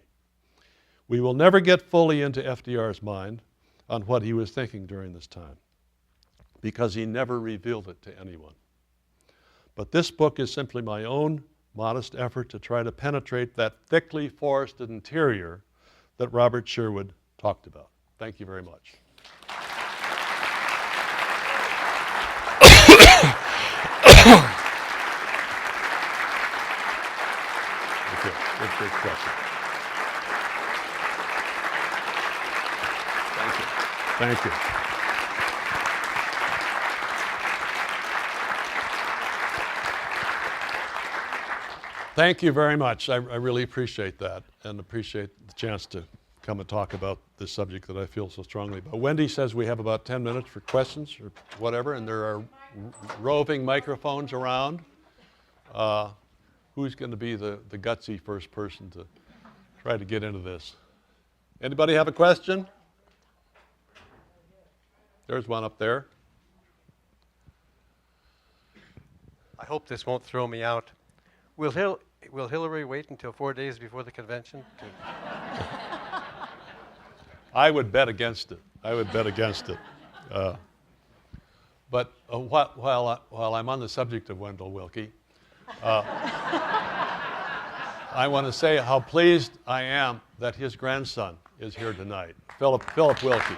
We will never get fully into FDR's mind on what he was thinking during this time, because he never revealed it to anyone. But this book is simply my own modest effort to try to penetrate that thickly forested interior that Robert Sherwood talked about. Thank you very much. That's a good question. Thank you. Thank you. Thank you very much. I really appreciate that and appreciate the chance to come and talk about this subject that I feel so strongly about. Wendy says we have about 10 minutes for questions or whatever, and there are roving microphones around. Who's going to be the gutsy first person to try to get into this? Anybody have a question? There's one up there. I hope this won't throw me out. Will Hillary wait until 4 days before the convention? I would bet against it. I would bet against it. But while I'm on the subject of Wendell Willkie, I want to say how pleased I am that his grandson is here tonight, Philip Willkie.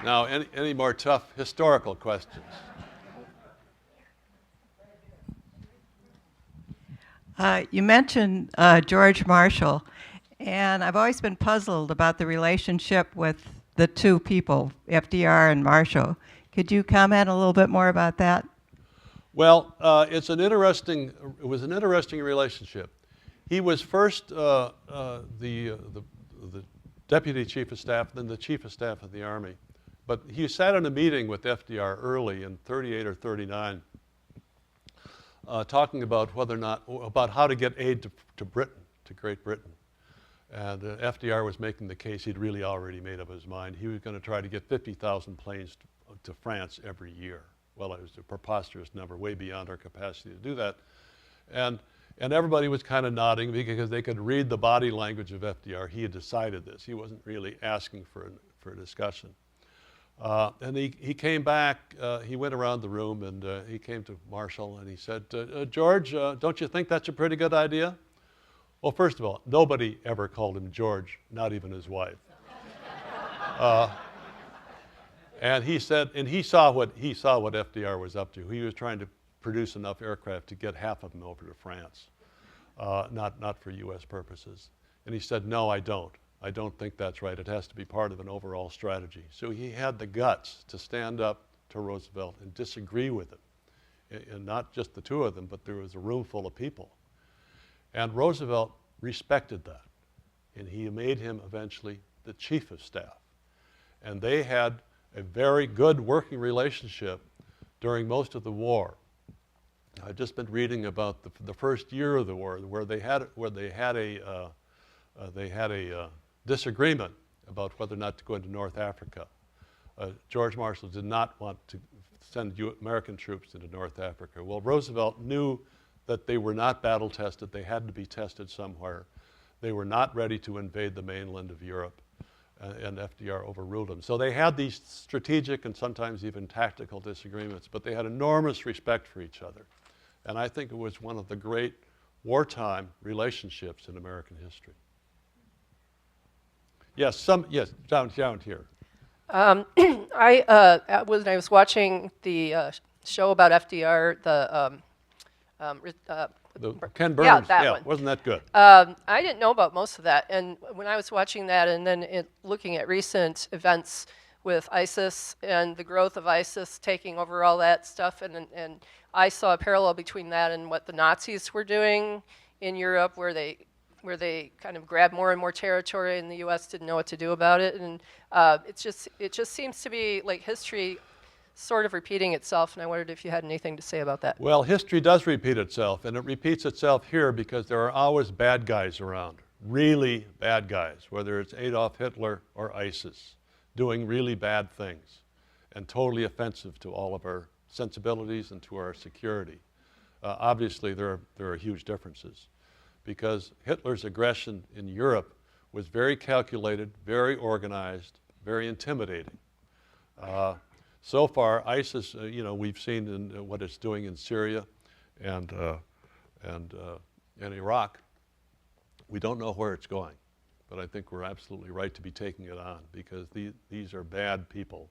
Now, any more tough historical questions? You mentioned George Marshall, and I've always been puzzled about the relationship with the two people, FDR and Marshall. Could you comment a little bit more about that? Well, it was an interesting relationship. He was first the deputy chief of staff, then the chief of staff of the Army. But he sat in a meeting with FDR early in 38 or 39, talking about about how to get aid to Britain, to Great Britain. And FDR was making the case he'd really already made up his mind. He was going to try to get 50,000 planes to France every year. Well, it was a preposterous number, way beyond our capacity to do that. And everybody was kind of nodding because they could read the body language of FDR. He had decided this. He wasn't really asking for a discussion. And he came back, he went around the room, and he came to Marshall and he said, George, don't you think that's a pretty good idea? Well, first of all, nobody ever called him George, not even his wife. And he said, and he saw what FDR was up to. He was trying to produce enough aircraft to get half of them over to France, not for U.S. purposes. And he said, no, I don't. I don't think that's right. It has to be part of an overall strategy. So he had the guts to stand up to Roosevelt and disagree with him. And not just the two of them, but there was a room full of people. And Roosevelt respected that. And he made him eventually the chief of staff. And they had a very good working relationship during most of the war. I've just been reading about the first year of the war, where they had a disagreement about whether or not to go into North Africa. George Marshall did not want to send American troops into North Africa. Well, Roosevelt knew that they were not battle tested. They had to be tested somewhere. They were not ready to invade the mainland of Europe, and FDR overruled them. So they had these strategic and sometimes even tactical disagreements, but they had enormous respect for each other. And I think it was one of the great wartime relationships in American history. Yes, down here. When I was watching the show about FDR, The Ken Burns, yeah, that one. Wasn't that good? I didn't know about most of that, and when I was watching that and then looking at recent events with ISIS and the growth of ISIS taking over all that stuff, and I saw a parallel between that and what the Nazis were doing in Europe, where they kind of grabbed more and more territory, and the U.S. didn't know what to do about it, and it just seems to be like history sort of repeating itself, and I wondered if you had anything to say about that. Well, history does repeat itself, and it repeats itself here because there are always bad guys around, really bad guys, whether it's Adolf Hitler or ISIS, doing really bad things and totally offensive to all of our sensibilities and to our security. Obviously, there are huge differences because Hitler's aggression in Europe was very calculated, very organized, very intimidating. So far, ISIS, we've seen in what it's doing in Syria and Iraq. We don't know where it's going, but I think we're absolutely right to be taking it on because these are bad people,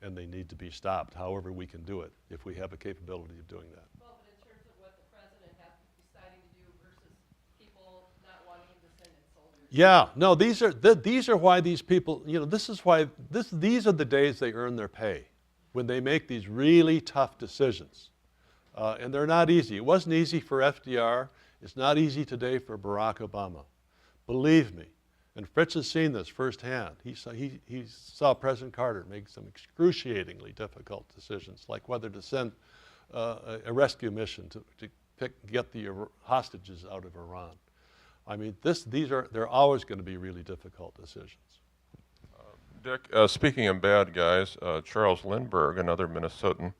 and they need to be stopped. However, we can do it if we have a capability of doing that. Well, but in terms of what the president has deciding to do versus people not wanting him to send in soldiers. Yeah, no, these are why these people. This is why these are the days they earn their pay. When they make these really tough decisions. And they're not easy. It wasn't easy for FDR. It's not easy today for Barack Obama. Believe me. And Fritz has seen this firsthand. He saw President Carter make some excruciatingly difficult decisions, like whether to send a rescue mission to get the hostages out of Iran. I mean, they're always going to be really difficult decisions. Dick, speaking of bad guys, Charles Lindbergh, another Minnesotan,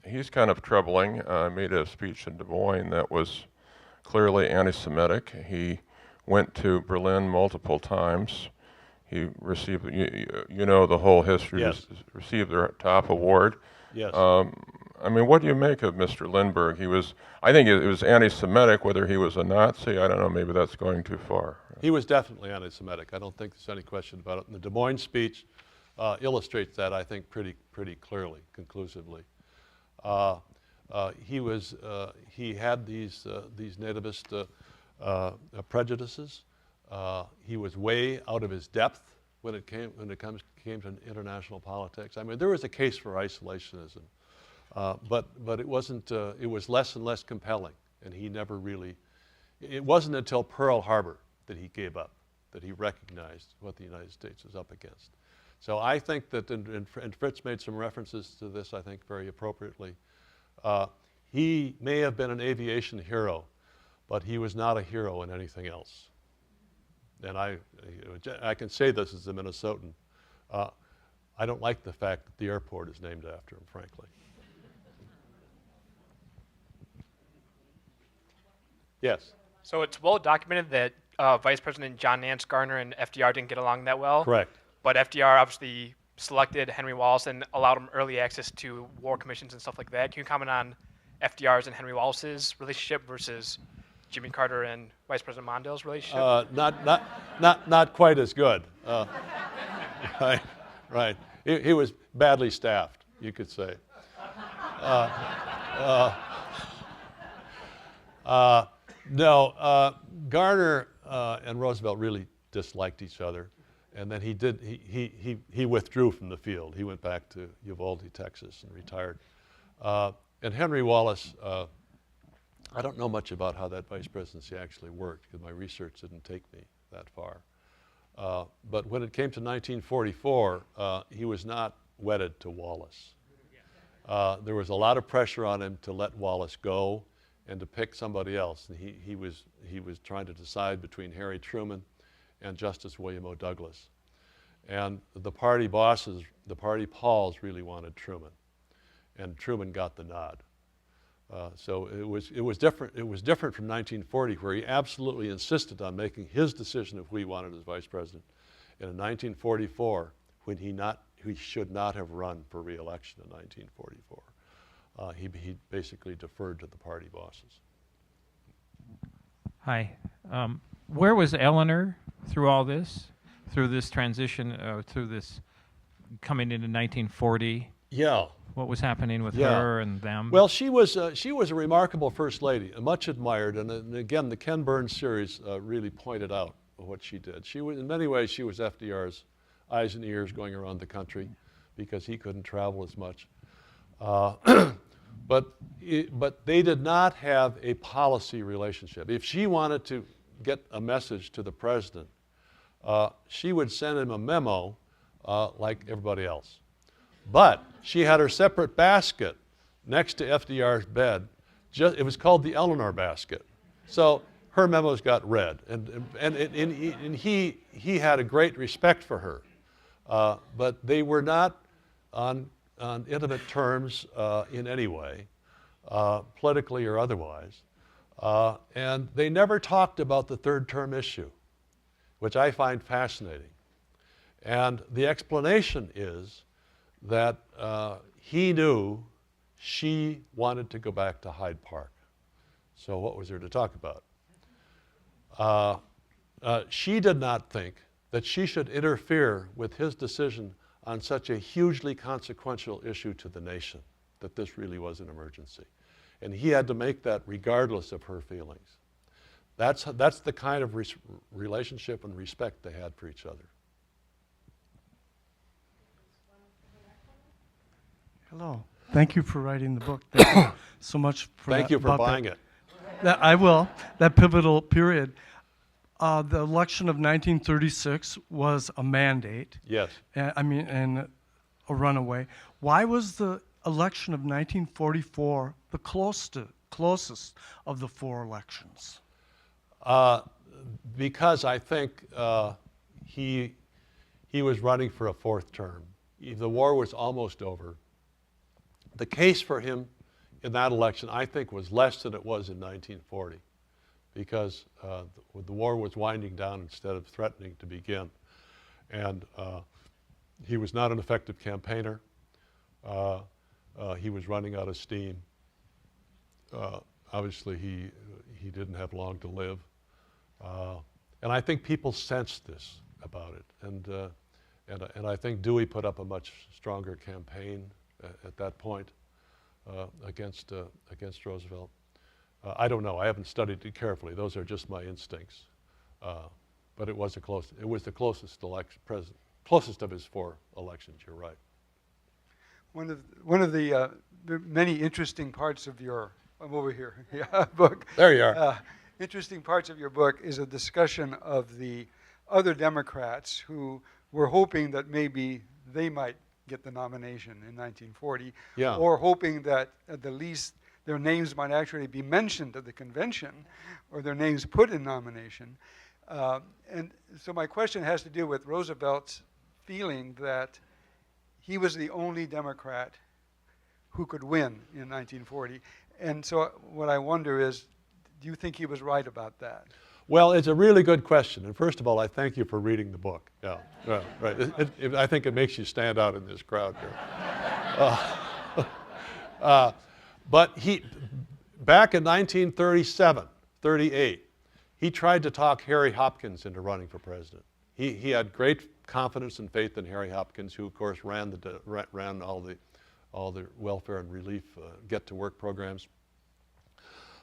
he's kind of troubling. I made a speech in Des Moines that was clearly anti-Semitic. He went to Berlin multiple times. He received, the whole history, Yes. Received their top award. Yes. I mean, what do you make of Mr. Lindbergh? I think it was anti-Semitic, whether he was a Nazi, I don't know, maybe that's going too far. He was definitely anti-Semitic. I don't think there's any question about it. And the Des Moines speech illustrates that, I think, pretty clearly, conclusively. He had these nativist prejudices. He was way out of his depth when it came to international politics. I mean, there was a case for isolationism, but it wasn't. It was less and less compelling, and he never really. It wasn't until Pearl Harbor that he gave up, that he recognized what the United States was up against. So I think that, and Fritz made some references to this, I think, very appropriately. He may have been an aviation hero, but he was not a hero in anything else. And I can say this as a Minnesotan. I don't like the fact that the airport is named after him, frankly. Yes. So it's well documented that Vice President John Nance Garner and FDR didn't get along that well. Correct. But FDR obviously selected Henry Wallace and allowed him early access to war commissions and stuff like that. Can you comment on FDR's and Henry Wallace's relationship versus Jimmy Carter and Vice President Mondale's relationship? Not quite as good. Right. He was badly staffed, you could say. No, Garner and Roosevelt really disliked each other. And then he withdrew from the field. He went back to Uvalde, Texas, and retired. And Henry Wallace, I don't know much about how that vice presidency actually worked because my research didn't take me that far. But when it came to 1944, he was not wedded to Wallace. There was a lot of pressure on him to let Wallace go and to pick somebody else. And he was trying to decide between Harry Truman and Justice William O. Douglas. And the party bosses, the party Pauls, really wanted Truman. And Truman got the nod. So it was different. It was different from 1940, where he absolutely insisted on making his decision of who he wanted as vice president. And in 1944, when he should not have run for re-election in 1944, he basically deferred to the party bosses. Hi. Where was Eleanor through all this, through this transition, through this coming into 1940? Yeah. What was happening with her and them? Well, she was a remarkable first lady, much admired, and again, the Ken Burns series really pointed out what she did. She was, in many ways, she was FDR's eyes and ears going around the country because he couldn't travel as much. But they did not have a policy relationship. If she wanted to get a message to the president, she would send him a memo like everybody else. But she had her separate basket next to FDR's bed. It was called the Eleanor basket. So her memos got read, and he had a great respect for her. But they were not on intimate terms in any way, politically or otherwise. And they never talked about the third term issue, which I find fascinating. And the explanation is that he knew she wanted to go back to Hyde Park. So what was there to talk about? She did not think that she should interfere with his decision on such a hugely consequential issue to the nation, that this really was an emergency. And he had to make that regardless of her feelings. That's the kind of relationship and respect they had for each other. Hello. Thank you for writing the book. Thank you so much for Thank you for buying it. I will. That pivotal period. The election of 1936 was a mandate. Yes. And a runaway. Why was the election of 1944 the closest of the four elections? Because I think he was running for a fourth term. The war was almost over. The case for him in that election, I think, was less than it was in 1940, because the war was winding down instead of threatening to begin. And he was not an effective campaigner. He was running out of steam. Obviously, he didn't have long to live. And I think people sensed this about it. And I think Dewey put up a much stronger campaign at that point against Roosevelt. I don't know. I haven't studied it carefully. Those are just my instincts. But it was the closest closest of his four elections. You're right. One of the many interesting parts of your book. There you are. Interesting parts of your book is a discussion of the other Democrats who were hoping that maybe they might get the nomination in 1940, or hoping that at the least their names might actually be mentioned at the convention, or their names put in nomination. And so my question has to do with Roosevelt's feeling that he was the only Democrat who could win in 1940. And so what I wonder is, do you think he was right about that? Well, it's a really good question. And first of all, I thank you for reading the book. Yeah, right. I think it makes you stand out in this crowd here. But back in 1937, 38, he tried to talk Harry Hopkins into running for president. He had great confidence and faith in Harry Hopkins, who of course ran all the welfare and relief get-to-work programs.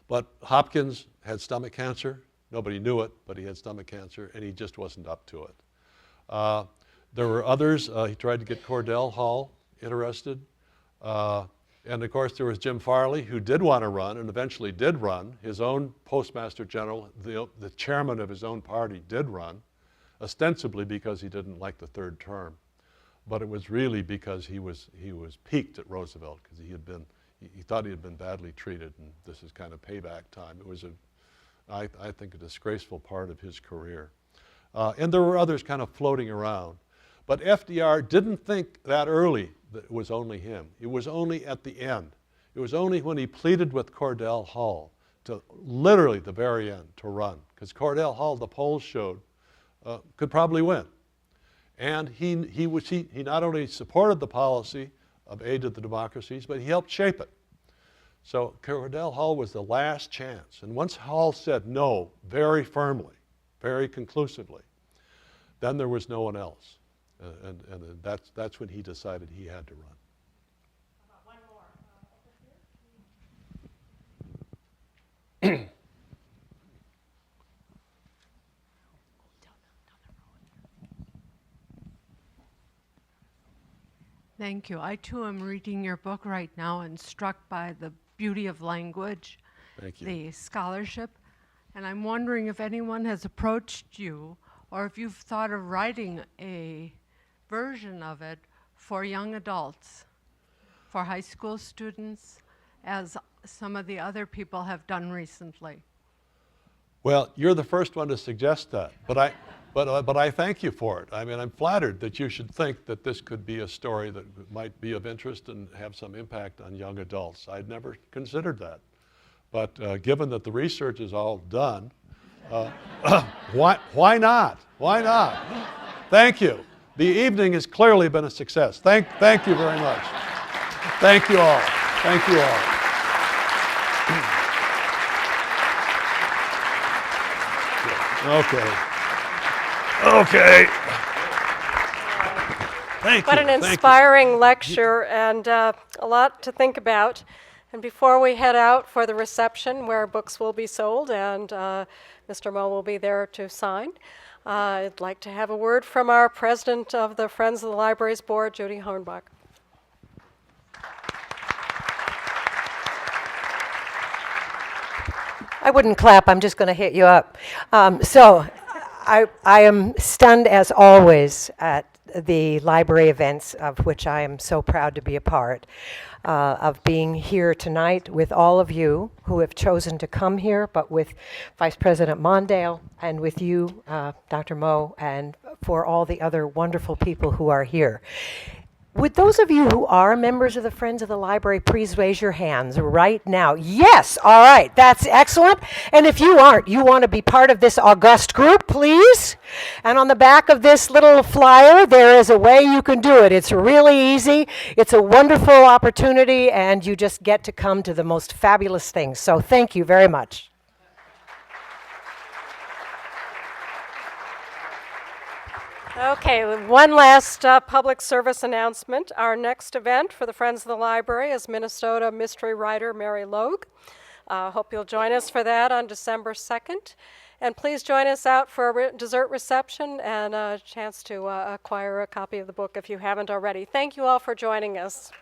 But Hopkins had stomach cancer, Nobody knew it, but he had stomach cancer, and he just wasn't up to it. There were others. He tried to get Cordell Hull interested. And of course, there was Jim Farley, who did want to run and eventually did run. His own postmaster general, the chairman of his own party, did run, ostensibly because he didn't like the third term. But it was really because he was piqued at Roosevelt, because he thought he had been badly treated, and this is kind of payback time. It was, I think, a disgraceful part of his career. And there were others kind of floating around. But FDR didn't think that early that it was only him. It was only at the end. It was only when he pleaded with Cordell Hull to literally the very end to run. Because Cordell Hull, the polls showed, could probably win. And he not only supported the policy of aid to the democracies, but he helped shape it. So Cordell Hull was the last chance. And once Hull said no very firmly, very conclusively, then there was no one else. And that's when he decided he had to run. One more. Thank you. I too am reading your book right now and struck by the beauty of language, Thank you. the scholarship, and I'm wondering if anyone has approached you or if you've thought of writing a version of it for young adults, for high school students, as some of the other people have done recently. Well, you're the first one to suggest that, but I thank you for it. I mean, I'm flattered that you should think that this could be a story that might be of interest and have some impact on young adults. I'd never considered that. But given that the research is all done, why not? Why not? Thank you. The evening has clearly been a success. Thank you very much. Thank you all. Thank you all. Okay. Okay. Thank you. What an inspiring lecture and a lot to think about. And before we head out for the reception where books will be sold and Mr. Moe will be there to sign, I'd like to have a word from our president of the Friends of the Libraries Board, Judy Hornbach. I wouldn't clap, I'm just going to hit you up. I am stunned as always at the library events of which I am so proud to be a part, of being here tonight with all of you who have chosen to come here, but with Vice President Mondale and with you, Dr. Moe, and for all the other wonderful people who are here. Would those of you who are members of the Friends of the Library please raise your hands right now? Yes, all right, that's excellent. And if you aren't, you want to be part of this august group, please. And on the back of this little flyer, there is a way you can do it. It's really easy. It's a wonderful opportunity, and you just get to come to the most fabulous things. So thank you very much. Okay, one last public service announcement. Our next event for the Friends of the Library is Minnesota mystery writer Mary Logue. Hope you'll join us for that on December 2nd. And please join us out for a dessert reception and a chance to acquire a copy of the book if you haven't already. Thank you all for joining us.